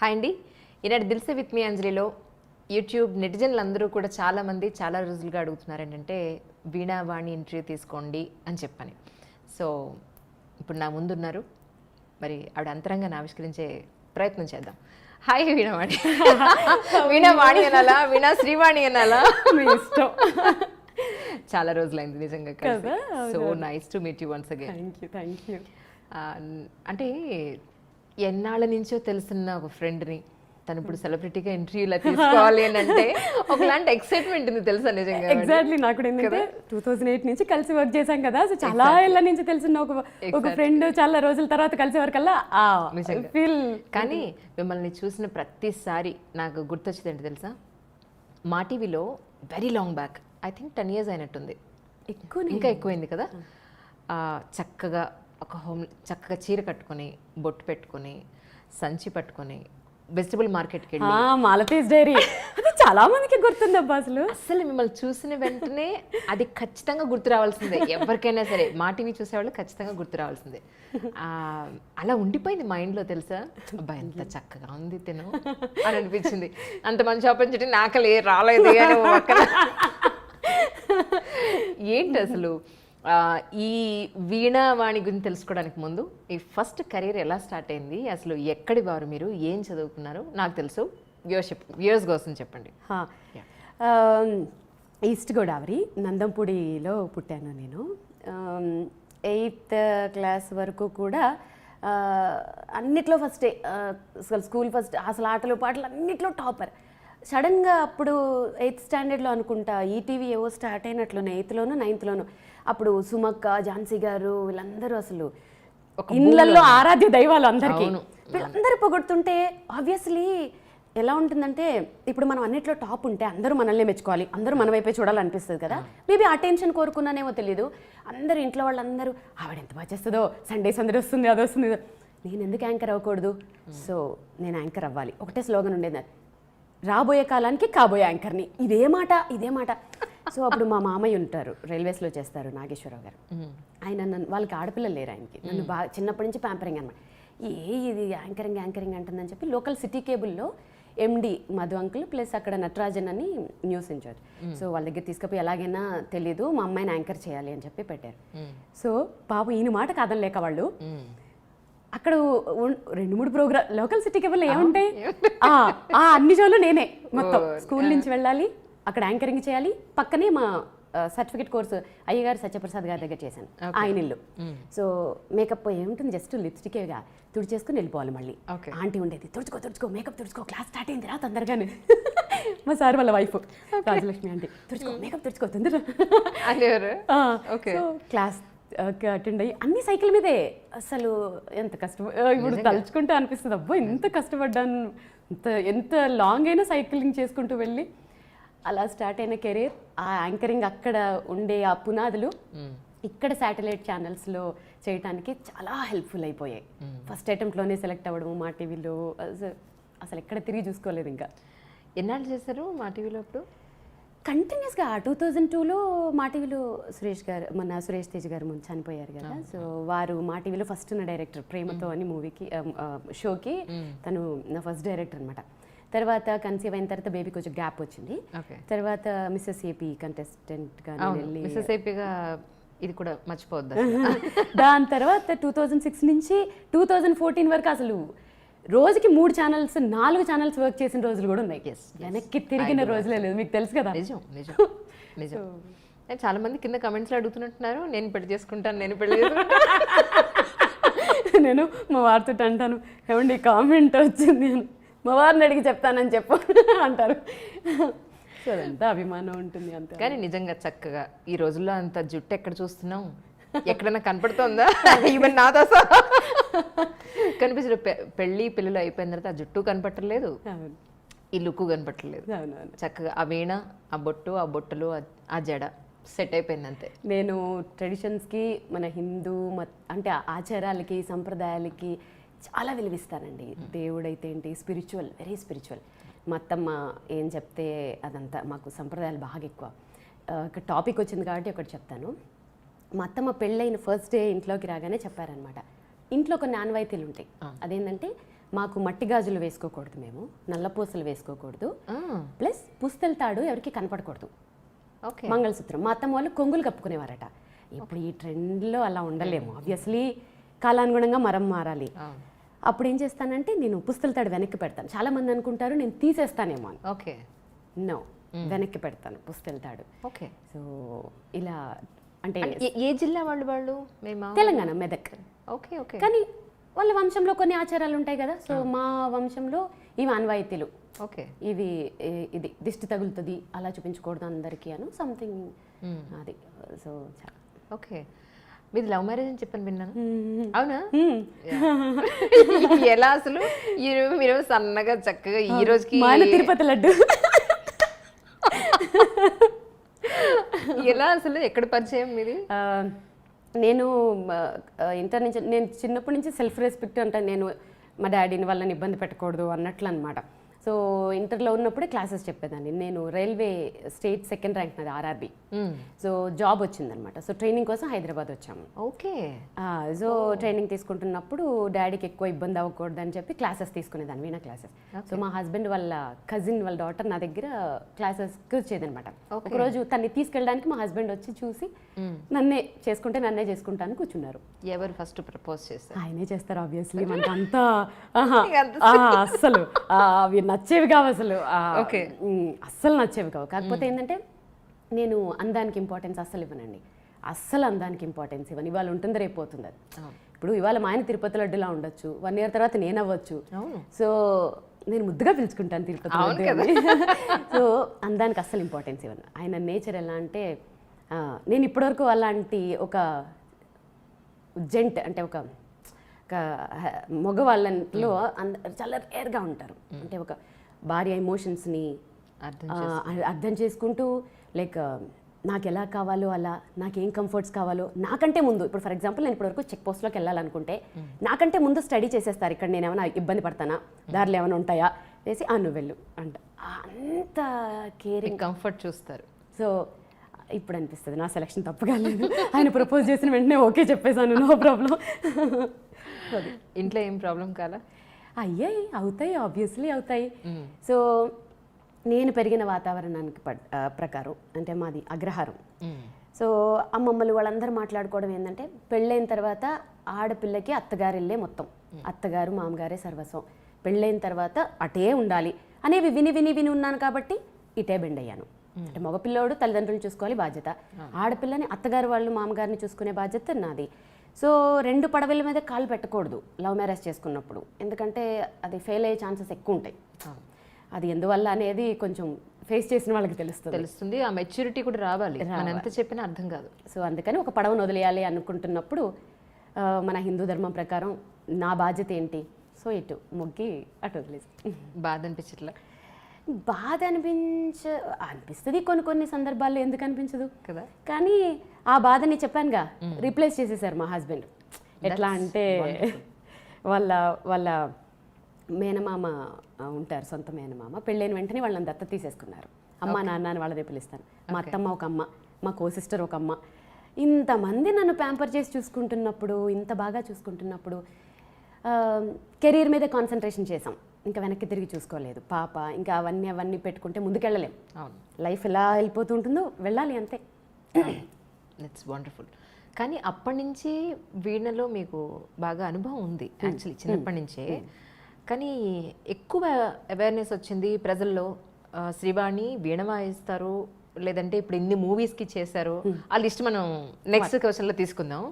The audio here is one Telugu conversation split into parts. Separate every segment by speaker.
Speaker 1: హాయ్ అండి, ఈనాడు దిల్సే విత్ మీ అంజలిలో యూట్యూబ్ నెటిజన్లు అందరూ కూడా చాలామంది చాలా రోజులుగా అడుగుతున్నారు ఏంటంటే వీణావాణి ఇంటర్వ్యూ తీసుకోండి అని చెప్పని. సో ఇప్పుడు నా ముందున్నారు, మరి ఆవిడ అంతరంగాన్ని ఆవిష్కరించే ప్రయత్నం చేద్దాం. హాయ్ వీణావాణి. వీణావాణి అనాలా, వీణా శ్రీవాణి అనాలా,
Speaker 2: మీ ఇష్టం.
Speaker 1: చాలా రోజులైంది నిజంగా కదా. So nice to meet you once again.
Speaker 2: Thank you.
Speaker 1: అంటే ఎన్నాళ్ళ నుంచో తెలుసున్న ఒక ఫ్రెండ్ని తను ఇప్పుడు సెలబ్రిటీగా ఇంటర్వ్యూలా తీసుకోవాలి అని అంటే ఒకలాంటి ఎక్సైట్మెంట్ ఉంది తెలుసా నిజంగా.
Speaker 2: ఎగ్జాక్ట్లీ, నాకు కూడా ఏంటంటే 2008 నుంచి కలిసి వర్క్ చేశాం కదా, సో చాలా ఏళ్ళ నుంచి తెలిసిన ఒక ఫ్రెండ్ చాలా రోజుల తర్వాత కలిసే వరకల్లా ఫీల్.
Speaker 1: కానీ మిమ్మల్ని చూసిన ప్రతిసారి నాకు గుర్తొచ్చింది ఏంటి తెలుసా, మా టీవీలో very long back, I think 10 years అయినట్టుంది, ఇంకా ఎక్కువైంది కదా. చక్కగా చక్కగా చీర కట్టుకొని బొట్టు పెట్టుకొని సంచి పట్టుకొని వెజిటబుల్ మార్కెట్కి వెళ్ళి
Speaker 2: మాలతీస్ డైరీ, అది చాలా మందికి గుర్తుంది అబ్బా.
Speaker 1: అసలు మిమ్మల్ని చూసిన వెంటనే అది ఖచ్చితంగా గుర్తు రావాల్సిందే, ఎవరికైనా సరే మా టీవీ చూసేవాళ్ళు ఖచ్చితంగా గుర్తు రావాల్సిందే. అలా ఉండిపోయింది మైండ్లో తెలుసా. అబ్బాయి ఎంత చక్కగా ఉంది తిను అని అనిపించింది. అంత మంచి ఆపర్చునిటీ నాకు రాలేదు అని పక్కన. ఏంటి అసలు ఈ వీణావాణి గురించి తెలుసుకోవడానికి ముందు ఈ ఫస్ట్ కెరీర్ ఎలా స్టార్ట్ అయింది, అసలు ఎక్కడి వారు మీరు, ఏం చదువుకున్నారు? నాకు తెలుసు, వ్యూయర్స్ కోసం చెప్పండి.
Speaker 2: ఈస్ట్ గోదావరి నందంపూడిలో పుట్టాను నేను. 8th class వరకు కూడా అన్నిట్లో ఫస్టే, అసలు స్కూల్ ఫస్ట్, అసలు ఆటలు పాటలు అన్నిట్లో టాపర్. సడన్గా అప్పుడు 8th standardలో అనుకుంటా ఈటీవీ ఏవో స్టార్ట్ అయినట్లునే, 8thలోనూ 9thలోనూ. అప్పుడు సుమక్క, ఝాన్సీ గారు వీళ్ళందరూ అసలు ఇళ్ళల్లో ఆరాధ్య దైవాలు అందరికీ. వీళ్ళందరూ పొగొడుతుంటే ఆబ్వియస్లీ ఎలా ఉంటుందంటే, ఇప్పుడు మనం అన్నిట్లో టాప్ ఉంటే అందరూ మనల్ని మెచ్చుకోవాలి, అందరూ మన వైపే చూడాలనిపిస్తుంది కదా. మేబీ ఆ టెన్షన్ కోరుకున్నానేమో తెలియదు. అందరూ ఇంట్లో వాళ్ళందరూ ఆవిడ ఎంత బాగా చేస్తుందో, సండేస్ అందరూ వస్తుంది, అది వస్తుంది, నేను ఎందుకు యాంకర్ అవ్వకూడదు, సో నేను యాంకర్ అవ్వాలి. ఒకటే స్లోగన్ ఉండేది, రాబోయే కాలానికి కాబోయే యాంకర్ని. ఇదే మాట. సో అప్పుడు మా మామయ్య ఉంటారు, రైల్వేస్లో చేస్తారు, నాగేశ్వరరావు గారు. ఆయన నన్ను, వాళ్ళకి ఆడపిల్లలు లేరు ఆయనకి, నన్ను బాగా చిన్నప్పటి నుంచి ప్యాంపరింగ్ అనమాట. ఇది యాంకరింగ్ అంటుందని చెప్పి లోకల్ సిటీ కేబుల్లో ఎండి మధు అంకుల్ ప్లస్ అక్కడ నటరాజన్ అని న్యూస్ ఇన్ఛార్జ్, సో వాళ్ళ దగ్గర తీసుకుపోయి ఎలాగైనా తెలీదు మా అమ్మాయిని యాంకర్ చేయాలి అని చెప్పి పెట్టారు. సో పాపం ఈయన మాట కాదని లేక వాళ్ళు అక్కడ 2-3 ప్రోగ్రామ్ లోకల్ సిటీ కేబుల్ ఏముంటాయి, అన్ని షోలు నేనే మొత్తం. స్కూల్ నుంచి వెళ్ళాలి, అక్కడ యాంకరింగ్ చేయాలి, పక్కనే మా సర్టిఫికేట్ కోర్సు అయ్యగారు సత్యప్రసాద్ గారి దగ్గర చేశాను, ఆయన ఇల్లు. సో మేకప్ ఏముంటుంది, జస్ట్ లిప్స్టికేగా తుడిచేసుకుని వెళ్ళిపోవాలి. మళ్ళీ ఆంటీ ఉండేది, తుడుచుకో మేకప్ తుడుచుకో, క్లాస్ స్టార్ట్ అయింది రా తొందరగానే. మా సార్ వాళ్ళ వైఫ్ రాజలక్ష్మి ఆంటీ, తుడుచుకో మేకప్ తుడుచుకో తొందర. క్లాస్ అటెండ్ అయ్యి అన్ని సైకిల్ మీదే. అసలు ఎంత ఇప్పుడు తలుచుకుంటూ అనిపిస్తుంది, అబ్బో ఎంత కష్టపడ్డాను, ఎంత లాంగ్ అయినా సైక్లింగ్ చేసుకుంటూ వెళ్ళి అలా స్టార్ట్ అయిన కెరీర్. ఆ యాంకరింగ్ అక్కడ ఉండే ఆ పునాదులు ఇక్కడ శాటిలైట్ ఛానల్స్లో చేయడానికి చాలా హెల్ప్ఫుల్ అయిపోయాయి. ఫస్ట్ అటెంప్ట్లోనే సెలెక్ట్ అవ్వడం మా టీవీలో, అసలు ఎక్కడ తిరిగి చూసుకోలేదు. ఇంకా
Speaker 1: ఎన్నాళ్ళు చేశారు మా టీవీలో? అప్పుడు
Speaker 2: కంటిన్యూస్గా 2002లో మా టీవీలో సురేష్ తేజ్ గారు ముందు చనిపోయారు కదా, సో వారు మా టీవీలో ఫస్ట్ ఉన్న డైరెక్టర్, ప్రేమతో అని మూవీకి షోకి తను నా ఫస్ట్ డైరెక్టర్ అనమాట. తర్వాత కన్సీవ్ అయిన తర్వాత బేబీ కొంచెం గ్యాప్ వచ్చింది. తర్వాత మిస్సెస్ ఏపీ కంటెస్టెంట్గా వెళ్ళి,
Speaker 1: ఇది కూడా మర్చిపోవద్దు.
Speaker 2: దాని తర్వాత 2006 నుంచి 2014 వరకు అసలు రోజుకి 3 ఛానల్స్ 4 ఛానల్స్ వర్క్ చేసిన రోజులు కూడా ఉన్నాయి. వెనక్కి తిరిగిన రోజులే లేదు, మీకు తెలుసు కదా.
Speaker 1: నిజం. చాలా మంది కింద కమెంట్స్లో అడుగుతున్నట్టున్నారు, నేను పెళ్లి చేసుకుంటాను.
Speaker 2: నేను మా వారితో అంటాను, ఏమండి కామెంట్ వచ్చింది, మా వారిని అడిగి చెప్తానని చెప్పు అంటారు. సో అదంతా అభిమానం ఉంటుంది అంతే.
Speaker 1: కానీ నిజంగా చక్కగా ఈ రోజుల్లో అంత జుట్టు ఎక్కడ చూస్తున్నాం, ఎక్కడైనా కనపడుతుందా? ఈవెన్ నాతో కనిపించదు. పెళ్ళి పిల్లలు అయిపోయిన తర్వాత ఆ జుట్టు కనపట్టలేదు, ఈ లుక్ కనపట్టలేదు. చక్కగా ఆ వీణ, ఆ బొట్టు, ఆ బొట్టలు, ఆ జడ సెట్ అయిపోయింది అంతే.
Speaker 2: నేను ట్రెడిషన్స్కి, మన హిందూ అంటే ఆచారాలకి, సంప్రదాయాలకి చాలా విలువిస్తానండి. దేవుడైతే ఏంటి, స్పిరిచువల్, వెరీ స్పిరిచువల్. మా అత్తమ్మ ఏం చెప్తే అదంతా, మాకు సంప్రదాయాలు బాగా ఎక్కువ. ఒక టాపిక్ వచ్చింది కాబట్టి ఒకటి చెప్తాను. మా అత్తమ్మ పెళ్ళైన ఫస్ట్ డే ఇంట్లోకి రాగానే చెప్పారనమాట, ఇంట్లో కొన్ని ఆనవాయితీలు ఉంటాయి. అదేంటంటే మాకు మట్టి గాజులు వేసుకోకూడదు, మేము నల్లపూసలు వేసుకోకూడదు, ప్లస్ పుస్తల తాడు ఎవరికి కనపడకూడదు,
Speaker 1: ఓకే.
Speaker 2: మంగళసూత్రం. మా అత్తమ్మ వాళ్ళు కొంగులు కప్పుకునేవారట. ఇప్పుడు ఈ ట్రెండ్లో అలా ఉండలేము, ఆబ్వియస్లీ కాలానుగుణంగా మరం మారాలి. అప్పుడు ఏం చేస్తానంటే నేను పుస్తల తాడు వెనక్కి పెడతాను. చాలా మంది అనుకుంటారు నేను తీసేస్తానేమో అని.
Speaker 1: ఓకే.
Speaker 2: నో, వెనక్కి పెడతాను పుస్తల తాడు.
Speaker 1: ఓకే.
Speaker 2: సో ఇలా అంటే
Speaker 1: ఏ జిల్లా వాళ్ళు? మేము
Speaker 2: తెలంగాణ, మెదక్.
Speaker 1: ఓకే. ఓకే.
Speaker 2: కానీ వాళ్ళ వంశంలో కొన్ని ఆచారాలు ఉంటాయి కదా. సో మా వంశంలో ఇవి అన్వాయితీలు.
Speaker 1: ఓకే.
Speaker 2: ఇది దిష్టి తగులుతుంది అలా చూపించకూడదు అందరికీ అను సంథింగ్ అది. So
Speaker 1: okay. మీది లవ్ మ్యారేజ్ అని చెప్పని విన్నాను, అవునా? ఎలా అసలు మీరు సన్నగా చక్కగా ఈ రోజుకి
Speaker 2: తిరుపతి లడ్డు
Speaker 1: ఎలా అసలు ఎక్కడ పరిచయం మీది?
Speaker 2: నేను ఇంటర్ నుంచి, నేను చిన్నప్పటి నుంచి సెల్ఫ్ రెస్పెక్ట్ అంటే నేను మా డాడీని వాళ్ళని ఇబ్బంది పెట్టకూడదు అన్నట్లు అనమాట. సో ఇంటర్లో ఉన్నప్పుడే క్లాసెస్ చెప్పేదాన్ని. నేను రైల్వే స్టేట్ సెకండ్ ర్యాంక్ నాది, ఆర్ఆర్బి. సో జాబ్ వచ్చిందనమాట. సో ట్రైనింగ్ కోసం హైదరాబాద్ వచ్చాము.
Speaker 1: ఓకే.
Speaker 2: సో ట్రైనింగ్ తీసుకుంటున్నప్పుడు డాడీకి ఎక్కువ ఇబ్బంది అవ్వకూడదు అని చెప్పి క్లాసెస్ తీసుకునేదాన్ని, వీణా క్లాసెస్. సో మా హస్బెండ్ వాళ్ళ కజిన్ వాళ్ళ డాటర్ నా దగ్గర క్లాసెస్కి వచ్చేదనమాట. ఒకరోజు తన్ని తీసుకెళ్ళడానికి మా హస్బెండ్ వచ్చి చూసి నన్నే చేసుకుంటాను కూర్చున్నారు.
Speaker 1: ఎవరు ఫస్ట్ ప్రపోజ్ చేస్తారు?
Speaker 2: ఆయనే చేస్తారు ఆబ్వియస్లీ. మనకు అంతా అస్సలు అవి నచ్చేవి కావు అసలు, అస్సలు నచ్చేవి కావు. కాకపోతే ఏంటంటే నేను అందానికి ఇంపార్టెన్స్ అస్సలు ఇవ్వనండి, అస్సలు అందానికి ఇంపార్టెన్స్ ఇవ్వను. ఇవాళ ఉంటుంది రేపు పోతుంది అది. ఇప్పుడు ఇవాళ మా ఆయన తిరుపతి లడ్డులా ఉండొచ్చు, 1 year తర్వాత నేను అవ్వచ్చు. సో నేను ముద్దుగా పిలుచుకుంటాను తిరుపతి లడ్డు. సో అందానికి అస్సలు ఇంపార్టెన్స్ ఇవ్వను. ఆయన నేచర్ ఎలా అంటే నేను ఇప్పటివరకు అలాంటి ఒక జెంట్ అంటే ఒక మగవాళ్ళలో చాలా రేర్గా ఉంటారు. అంటే ఒక భార్య ఎమోషన్స్ని అర్థం చేసుకుంటూ లైక్ నాకు ఎలా కావాలో అలా, నాకేం కంఫర్ట్స్ కావాలో నాకంటే ముందు. ఇప్పుడు ఫర్ ఎగ్జాంపుల్ నేను ఇప్పటివరకు చెక్ పోస్ట్లోకి వెళ్ళాలనుకుంటే నాకంటే ముందు స్టడీ చేసేస్తారు. ఇక్కడ నేను ఏమైనా ఇబ్బంది పడతానా, దారిలో ఏమైనా ఉంటాయా వేసి నువ్వు వెళ్ళు అంట. అంత కేరింగ్,
Speaker 1: కంఫర్ట్ చూస్తారు.
Speaker 2: సో ఇప్పుడు అనిపిస్తుంది నా సెలక్షన్ తప్పు కాలేదు. ఆయన ప్రపోజ్ చేసిన వెంటనే ఓకే చెప్పేశాను, నో ప్రాబ్లం.
Speaker 1: ఇంట్లో ఏం ప్రాబ్లం కాలా?
Speaker 2: అయ్యాయి, అవుతాయి, ఆబ్వియస్లీ అవుతాయి. సో నేను పెరిగిన వాతావరణానికి ప్రకారం అంటే మాది అగ్రహారం. సో అమ్మమ్మలు వాళ్ళందరూ మాట్లాడుకోవడం ఏంటంటే పెళ్ళైన తర్వాత ఆడపిల్లకి అత్తగారిల్లే మొత్తం, అత్తగారు మామగారే సర్వస్వం, పెళ్ళైన తర్వాత అటే ఉండాలి అనేవి విని విని విని ఉన్నాను కాబట్టి ఇటే బెండ్ అయ్యాను. అంటే మగపిల్లోడు తల్లిదండ్రులు చూసుకోవాలి బాధ్యత, ఆడపిల్లని అత్తగారు వాళ్ళు మామగారిని చూసుకునే బాధ్యత నాది. సో 2 పడవల మీద కాలు పెట్టకూడదు లవ్ మ్యారేజ్ చేసుకున్నప్పుడు, ఎందుకంటే అది ఫెయిల్ అయ్యే ఛాన్సెస్ ఎక్కువ ఉంటాయి. అది ఎందువల్ల అనేది కొంచెం ఫేస్ చేసిన వాళ్ళకి తెలుస్తుంది.
Speaker 1: ఆ మెచ్యూరిటీ కూడా రావాలి, ఎంత చెప్పినా అర్థం కాదు.
Speaker 2: సో అందుకని ఒక పడవను వదిలేయాలి అనుకుంటున్నప్పుడు మన హిందూ ధర్మం ప్రకారం నా బాధ్యత ఏంటి, సో ఇటు మొగ్గి అటు వదిలేసి.
Speaker 1: బాధ అనిపించట్లా?
Speaker 2: బాధ అనిపిస్తుంది కొన్ని సందర్భాల్లో, ఎందుకు అనిపించదు
Speaker 1: కదా.
Speaker 2: కానీ ఆ బాధని చెప్పానుగా రీప్లేస్ చేసేసారు మా హస్బెండ్. ఎట్లా అంటే వాళ్ళ మేనమామ ఉంటారు, సొంత మేనమామ, పెళ్ళైన వెంటనే వాళ్ళని దత్త తీసేసుకున్నారు. అమ్మ నాన్న అని వాళ్ళనే పిలుస్తాను. మా అత్తమ్మ ఒక అమ్మ, మా కో సిస్టర్ ఒక అమ్మ. ఇంతమంది నన్ను ప్యాంపర్ చేసి చూసుకుంటున్నప్పుడు, ఇంత బాగా చూసుకుంటున్నప్పుడు కెరీర్ మీద కాన్సన్ట్రేషన్ చేసాం. ఇంకా వెనక్కి తిరిగి చూసుకోలేదు. పాప ఇంకా అవన్నీ పెట్టుకుంటే ముందుకెళ్ళలేం. లైఫ్ ఎలా వెళ్ళిపోతూ ఉంటుందో వెళ్ళాలి అంతే.
Speaker 1: It's wonderful. కానీ అప్పటి నుంచి వీణలో మీకు బాగా అనుభవం ఉంది యాక్చువల్లీ, చిన్నప్పటి నుంచే. కానీ ఎక్కువ అవేర్నెస్ వచ్చింది ప్రజల్లో, శ్రీవాణి వీణ వాయిస్తారు, లేదంటే ఇప్పుడు ఇన్ని మూవీస్కి చేశారు, ఆ లిస్ట్ మనం నెక్స్ట్ క్వశ్చన్లో తీసుకుందాం.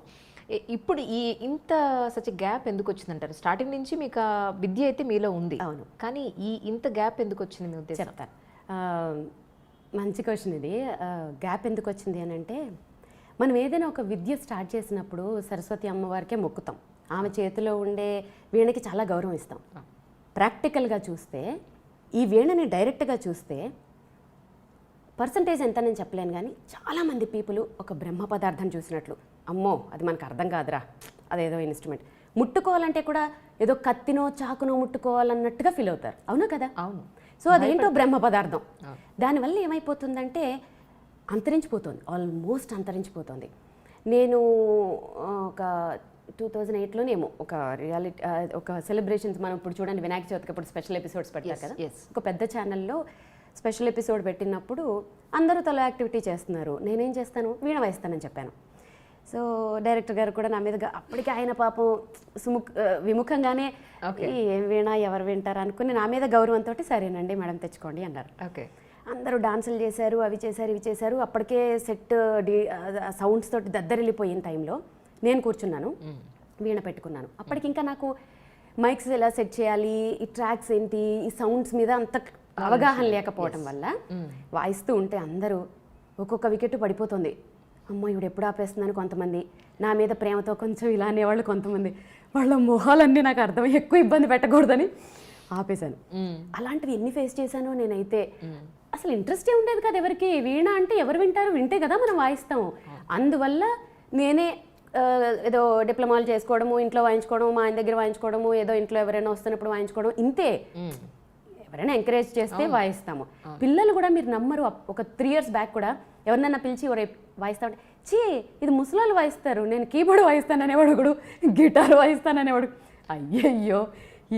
Speaker 1: ఇప్పుడు ఇంత సచ్ గ్యాప్ ఎందుకు వచ్చిందంటారు? స్టార్టింగ్ నుంచి మీకు ఆ విద్య అయితే మీలో ఉంది, అవును, కానీ ఇంత గ్యాప్ ఎందుకు వచ్చింది మీ ఉద్దేశం?
Speaker 2: చెప్తాను. మంచి క్వశ్చన్ ఇది. గ్యాప్ ఎందుకు వచ్చింది అని అంటే, మనం ఏదైనా ఒక విద్య స్టార్ట్ చేసినప్పుడు సరస్వతి అమ్మవారికే మొక్కుతాం, ఆమె చేతిలో ఉండే వీణకి చాలా గౌరవం ఇస్తాం. ప్రాక్టికల్గా చూస్తే ఈ వీణని డైరెక్ట్గా చూస్తే పర్సంటేజ్ ఎంత నేను చెప్పలేను, కానీ చాలామంది పీపుల్ ఒక బ్రహ్మ పదార్థం చూసినట్లు, అమ్మో అది మనకు అర్థం కాదురా, అదేదో ఇన్స్ట్రుమెంట్, ముట్టుకోవాలంటే కూడా ఏదో కత్తినో చాకునో ముట్టుకోవాలన్నట్టుగా ఫీల్ అవుతారు. అవునా కదా?
Speaker 1: అవును.
Speaker 2: సో అదేంటో బ్రహ్మ పదార్థం. దానివల్ల ఏమైపోతుందంటే అంతరించిపోతుంది, ఆల్మోస్ట్ అంతరించిపోతుంది. నేను ఒక 2008లోనేమో ఒక రియాలిటీ ఒక సెలబ్రేషన్స్ మనం ఇప్పుడు చూడండి వినాయక చవితికి ఇప్పుడు స్పెషల్ ఎపిసోడ్స్ పెడతారు కదా, ఒక పెద్ద ఛానల్లో స్పెషల్ ఎపిసోడ్ పెట్టినప్పుడు అందరూ తల యాక్టివిటీ చేస్తున్నారు, నేనేం చేస్తాను, వీణ వాయిస్తానని చెప్పాను. సో డైరెక్టర్ గారు కూడా నా మీద అప్పటికి ఆయన పాపం విముఖంగానే ఏం వీణ ఎవరు వింటారు అనుకుని నా మీద గౌరవంతో సరేనండి మేడం తెచ్చుకోండి అన్నారు.
Speaker 1: ఓకే,
Speaker 2: అందరూ డాన్సులు చేశారు, అవి చేశారు, ఇవి చేశారు. అప్పటికే సెట్ సౌండ్స్ తోటి దద్దరిల్లిపోయిన టైంలో నేను కూర్చున్నాను, వీణ పెట్టుకున్నాను. అప్పటికి ఇంకా నాకు మైక్స్ ఎలా సెట్ చేయాలి, ఈ ట్రాక్స్ ఏంటి, ఈ సౌండ్స్ మీద అంత అవగాహన లేకపోవటం వల్ల వాయిస్తూ ఉంటే అందరూ ఒక్కొక్క వికెట్ పడిపోతుంది. అమ్మ ఇవిడు ఎప్పుడు ఆపేస్తుందని కొంతమంది, నా మీద ప్రేమతో కొంచెం ఇలా అనేవాళ్ళు కొంతమంది, వాళ్ళ మొహాలన్నీ నాకు అర్థమై ఎక్కువ ఇబ్బంది పెట్టకూడదని ఆపేశాను. అలాంటివి ఎన్ని ఫేస్ చేశానో నేనైతే. అసలు ఇంట్రెస్టే ఉండేది కదా ఎవరికి, వీణ అంటే ఎవరు వింటారు, వింటే కదా మనం వాయిస్తాము. అందువల్ల నేనే ఏదో డిప్లొమాలు చేసుకోవడము, ఇంట్లో వాయించుకోవడం, మా ఆయన దగ్గర వాయించుకోవడము, ఏదో ఇంట్లో ఎవరైనా వస్తున్నప్పుడు వాయించుకోవడం, ఇంతే. ఎవరైనా ఎంకరేజ్ చేస్తే వాయిస్తాము. పిల్లలు కూడా మీరు నమ్మరు, ఒక 3 years బ్యాక్ కూడా ఎవరినైనా పిలిచి వాయిస్తా ఉంటే, చీ ఇది ముసలాళ్ళు వాయిస్తారు, నేను కీబోర్డ్ వాయిస్తాననేవాడు, ఒకడు గిటార్ వాయిస్తాననేవాడు. అయ్యయ్యో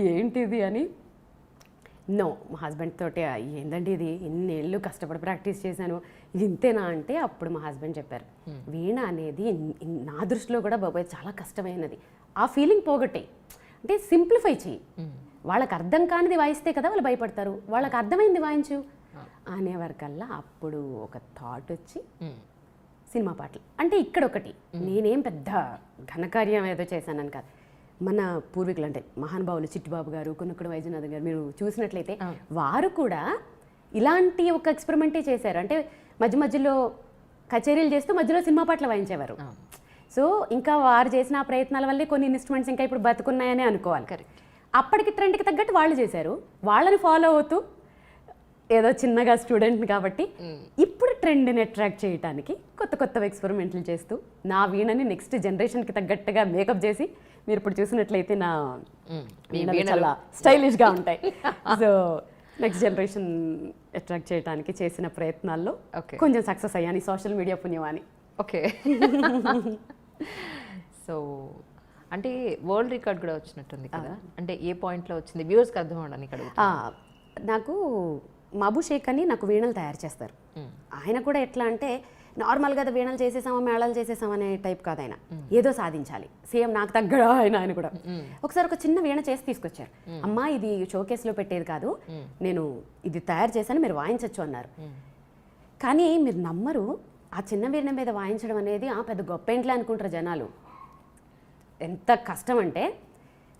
Speaker 2: ఏంటిది అని. నో, మా హస్బెండ్ తోటి ఏందండి ఇది, ఎన్నేళ్ళు కష్టపడి ప్రాక్టీస్ చేశాను, ఇది ఇంతేనా అంటే అప్పుడు మా హస్బెండ్ చెప్పారు, వీణ అనేది నా దృష్టిలో కూడా బాబాయ్ చాలా కష్టమైనది, ఆ ఫీలింగ్ పోగొట్టే, అంటే సింప్లిఫై చెయ్యి. వాళ్ళకి అర్థం కానిది వాయిస్తే కదా వాళ్ళు భయపడతారు, వాళ్ళకి అర్థమైంది వాయించు అనేవారికల్లా అప్పుడు ఒక థాట్ వచ్చి సినిమా పాటలు. అంటే ఇక్కడ ఒకటి, నేనేం పెద్ద ఘనకార్యం ఏదో చేశానని కాదు, మన పూర్వీకులు అంటే మహానుభావులు చిట్టిబాబు గారు, కొనుక్కుడు వైద్యనాథ్ గారు మీరు చూసినట్లయితే వారు కూడా ఇలాంటి ఒక ఎక్స్పెరిమెంటే చేశారు. అంటే మధ్య మధ్యలో కచేరీలు చేస్తూ మధ్యలో సినిమా పాటలు వాయించేవారు. సో ఇంకా వారు చేసిన ఆ ప్రయత్నాల వల్లే కొన్ని ఇన్స్ట్రుమెంట్స్ ఇంకా ఇప్పుడు బతుకున్నాయని అనుకోవాలి. కరెక్ట్. అప్పటికి ట్రెండ్కి తగ్గట్టు వాళ్ళు చేశారు, వాళ్ళని ఫాలో అవుతూ ఏదో చిన్నగా స్టూడెంట్ని కాబట్టి ఇప్పుడు ట్రెండ్ని అట్రాక్ట్ చేయడానికి కొత్త కొత్త ఎక్స్పెరిమెంట్లు చేస్తూ నా వీణని నెక్స్ట్ జనరేషన్కి తగ్గట్టుగా మేకప్ చేసి మీరు ఇప్పుడు చూసినట్లయితే నా వీణలు చాలా స్టైలిష్గా ఉంటాయి. సో నెక్స్ట్ జనరేషన్ అట్రాక్ట్ చేయడానికి చేసిన ప్రయత్నాల్లో కొంచెం సక్సెస్ అయ్యాను, సోషల్ మీడియా పుణ్యమాని.
Speaker 1: ఓకే. సో అంటే వరల్డ్ రికార్డ్ కూడా వచ్చినట్టుంది కదా, అంటే ఏ పాయింట్లో వచ్చింది వ్యూవర్స్కి అర్థం అవడానికి అడుగుతా.
Speaker 2: నాకు మాబు షేక్ అని నాకు వీణలు తయారు చేస్తారు. ఆయన కూడా ఎట్లా అంటే నార్మల్గా వీణలు చేసేసామా మేళాలు చేసేసామా అనే టైప్ కాదు, ఆయన ఏదో సాధించాలి, సేమ్ నాకు తగ్గడా ఆయన కూడా. ఒకసారి ఒక చిన్న వీణ చేసి తీసుకొచ్చారు, అమ్మా ఇది షోకేస్లో పెట్టేది కాదు, నేను ఇది తయారు చేశాను, మీరు వాయించవచ్చు అన్నారు. కానీ మీరు నమ్మరు, ఆ చిన్న వీణ మీద వాయించడం అనేది పెద్ద గొప్ప ఇంట్లో అనుకుంటారు జనాలు. ఎంత కష్టం అంటే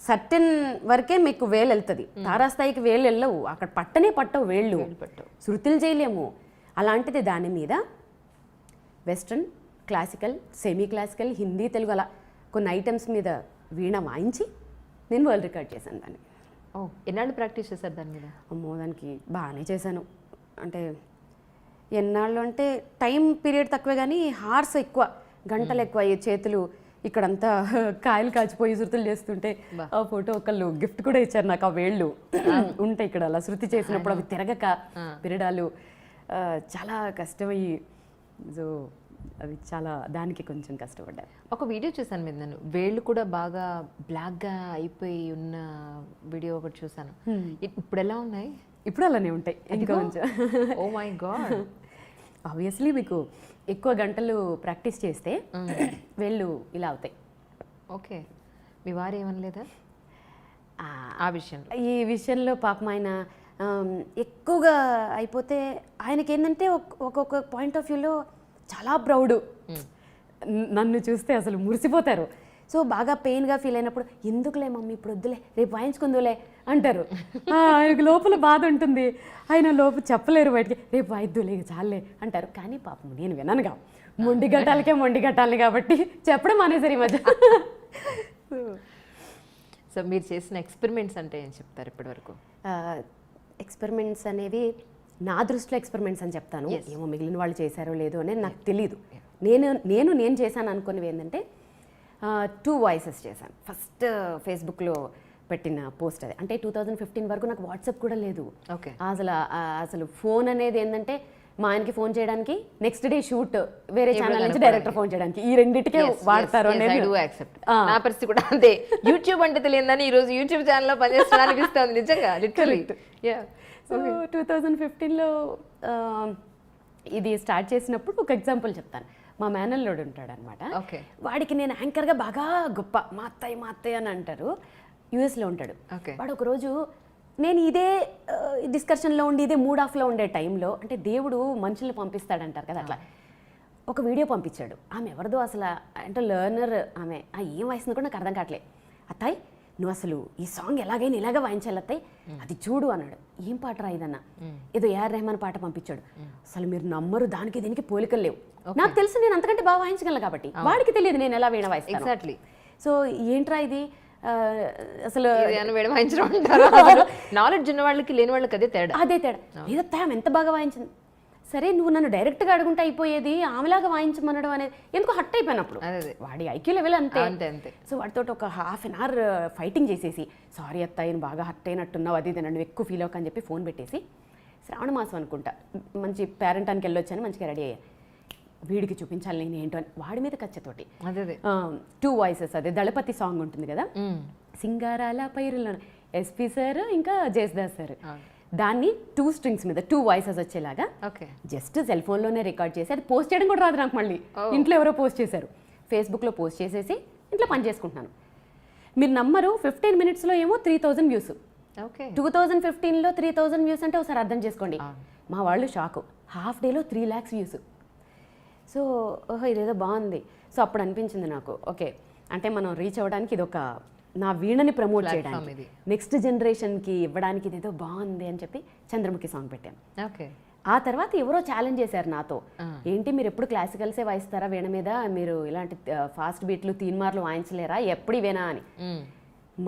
Speaker 2: సర్టెన్ వరకే మీకు వేలు వెళ్తుంది, తారాస్థాయికి వేలు వెళ్ళవు, అక్కడ పట్టవు వేళ్ళు, శృతులు చేయలేము. అలాంటిది దాని మీద western, classical, semi classical, Hindi, Telugu అలా కొన్ని ఐటమ్స్ మీద వీణ వాయించి నేను వరల్డ్ రికార్డ్ చేశాను దాన్ని.
Speaker 1: ఎన్నాళ్ళు ప్రాక్టీస్ చేశారు దాని మీద?
Speaker 2: అమ్మో దానికి బాగానే చేశాను. అంటే ఎన్నాళ్ళు అంటే టైం పీరియడ్ తక్కువే కానీ హార్స్ ఎక్కువ, గంటలు ఎక్కువ. చేతులు ఇక్కడంతా కాయలు కాచిపోయి శృతులు చేస్తుంటే ఆ ఫోటో ఒకళ్ళు గిఫ్ట్ కూడా ఇచ్చారు నాకు. ఆ వేళ్ళు ఉంటాయి ఇక్కడ అలా శృతి చేసినప్పుడు అవి తిరగక పిరడాలు చాలా కష్టమయ్యి, సో అవి చాలా దానికి కొంచెం కష్టపడ్డారు.
Speaker 1: ఒక వీడియో చూసాను మీద, నేను వేళ్ళు కూడా బాగా బ్లాక్గా అయిపోయి ఉన్న వీడియో ఒకటి చూసాను. ఇప్పుడు ఎలా ఉన్నాయి?
Speaker 2: ఇప్పుడు అలానే ఉంటాయి ఇంకా కొంచెం.
Speaker 1: Oh my God.
Speaker 2: ఆబ్వియస్లీ మీకు ఎక్కువ గంటలు ప్రాక్టీస్ చేస్తే వేళ్ళు ఇలా అవుతాయి.
Speaker 1: ఓకే, మీ వారు ఏమనలేదా ఆ విషయంలో?
Speaker 2: ఈ విషయంలో పాపం ఆయన ఎక్కువగా అయిపోతే ఆయనకి ఏంటంటే ఒక్కొక్క పాయింట్ ఆఫ్ వ్యూలో చాలా ప్రౌడ్, నన్ను చూస్తే అసలు మురిసిపోతారు. సో బాగా పెయిన్గా ఫీల్ అయినప్పుడు ఎందుకులే మమ్మీ ఇప్పుడు వద్దులే రేపు వాయించుకుందులే అంటారు. ఆయనకు లోపల బాధ ఉంటుంది, ఆయన లోపల చెప్పలేరు బయటికి, రేపు వాయిద్దులే చాలే అంటారు. కానీ పాపం నేను విన్నానుగా, మొండి గట్టాలి కాబట్టి చెప్పడం మానేసరి ఈ మధ్య.
Speaker 1: సో మీరు చేసిన ఎక్స్పెరిమెంట్స్ అంటే ఏం చెప్తారు ఇప్పటివరకు?
Speaker 2: ఎక్స్పెరిమెంట్స్ అనేవి నా దృష్టిలో ఎక్స్పెరిమెంట్స్ అని చెప్తాను, ఏమో మిగిలిన వాళ్ళు చేశారో లేదో అనేది నాకు తెలీదు. నేను చేశాను అనుకునేవి ఏంటంటే 2 వాయిసెస్ చేశాను. ఫస్ట్ ఫేస్బుక్లో పెట్టిన పోస్ట్ అది. అంటే 2015 వరకు నాకు వాట్సాప్ కూడా లేదు.
Speaker 1: ఓకే.
Speaker 2: అసలు ఫోన్ అనేది ఏంటంటే మా ఆయనకి ఫోన్ చేయడానికి, నెక్స్ట్ డే షూట్ వేరే ఛానల్ నుంచి డైరెక్టర్ ఫోన్ చేయడానికి, ఈ రెండింటికే వాడతారు అనేది
Speaker 1: నా పరిస్థితి కూడా అంతే. యూట్యూబ్ అంటే తెలియదని ఈ రోజు యూట్యూబ్ ఛానల్లో పనిచేస్తున్నా అనిపిస్తుంది నిజంగా, లిటరలీ.
Speaker 2: సో 2015లో ఇది స్టార్ట్ చేసినప్పుడు ఒక ఎగ్జాంపుల్ చెప్తాను. మా మేనల్లోడు ఉంటాడు అనమాట. వాడికి నేను యాంకర్గా బాగా గొప్ప, మా అత్తయ్య అని అంటారు. యూఎస్లో ఉంటాడు. వాడు ఒకరోజు నేను ఇదే డిస్కషన్లో ఉండి ఇదే మూడ్ ఆఫ్లో ఉండే టైంలో, అంటే దేవుడు మనుషుల్ని పంపిస్తాడంటారు కదా, అట్లా ఒక వీడియో పంపించాడు. ఆమె ఎవరిదో అసలు, అంటే లర్నర్ ఆమె, ఏం వయసుని కూడా నాకు అర్థం కావట్లే. అత్తాయ్ నువ్వు అసలు ఈ సాంగ్ ఎలాగైనా ఇలాగ వాయించాలి అత్తాయ్, అది చూడు అన్నాడు. ఏం పాట రా ఇదన్నా, ఏదో ఏఆర్ రెహమాన్ పాట పంపించాడు. అసలు మీరు నమ్మరు, దానికి దీనికి పోలికలు లేవు. నాకు తెలుసు నేను అంతకంటే బాగా వాయించగలను కాబట్టి, వాడికి తెలియదు నేను ఎలా వీణ వాయిస్తాను.
Speaker 1: ఎగ్జాక్ట్లీ.
Speaker 2: సో ఏంట్రా ఇది అసలు
Speaker 1: నాలెడ్జ్ ఉన్న వాళ్ళకి లేని వాళ్ళకి అదే తేడా.
Speaker 2: లేదత్తా ఆమె ఎంత బాగా వాయించింది. సరే నువ్వు నన్ను డైరెక్ట్గా అడుగుంటే అయిపోయేది, ఆమెలాగా వాయించమనడం అనేది ఎందుకు హట్ అయిపోయినప్పుడు. వాడి ఐక్యూ లెవెల్ అంతే. సో వాడితో ఒక ½ an hour ఫైటింగ్ చేసేసి, సారీ అత్త ఆయన బాగా హట్ అయినట్టున్నావు, అది ఇది నువ్వు ఎక్కువ ఫీల్ అవ్వకని చెప్పి ఫోన్ పెట్టేసి, శ్రావణ మాసం అనుకుంటా మంచి పేరెంటానికి వెళ్ళొచ్చాను, మంచిగా రెడీ అయ్యా. వీడికి చూపించాలి నేను ఏంటో అని వాడి మీద కచ్చతోటి 2 voices, అదే దళపతి సాంగ్ ఉంటుంది కదా, సింగారాల పైరులో ఎస్పీ సార్ ఇంకా జయసుదాస్ సార్, దాన్ని 2 strings మీద 2 voices వచ్చేలాగా జస్ట్ సెల్ ఫోన్లోనే రికార్డ్ చేసి, అది పోస్ట్ చేయడం కూడా రాదు నాకు. మళ్ళీ ఇంట్లో ఎవరో పోస్ట్ చేశారు, ఫేస్బుక్లో పోస్ట్ చేసేసి ఇంట్లో పని చేసుకుంటున్నాను. మీరు నమ్మరు, 15 minutesలో ఏమో 3000 వ్యూస్. 2015లో 3000 వ్యూస్ అంటే ఒకసారి అర్థం చేసుకోండి. మా వాళ్ళు షాకు, హాఫ్ డేలో 3 lakhs వ్యూస్. సో ఓహో ఇదేదో బాగుంది. సో అప్పుడు అనిపించింది నాకు, ఓకే అంటే మనం రీచ్ అవ్వడానికి ఇది ఒక, నా వీణని ప్రమోట్ చేయడానికి, నెక్స్ట్ జనరేషన్కి ఇవ్వడానికి ఇదేదో బాగుంది అని చెప్పి చంద్రముఖి సాంగ్ పెట్టాను. ఆ తర్వాత ఎవరో ఛాలెంజ్ చేశారు నాతో, ఏంటి మీరు ఎప్పుడు క్లాసికల్సే వాయిస్తారా వీణ మీద, మీరు ఇలాంటి ఫాస్ట్ బీట్లు తీన్మార్లు వాయించలేరా, ఎప్పుడు ఇవేనా అని.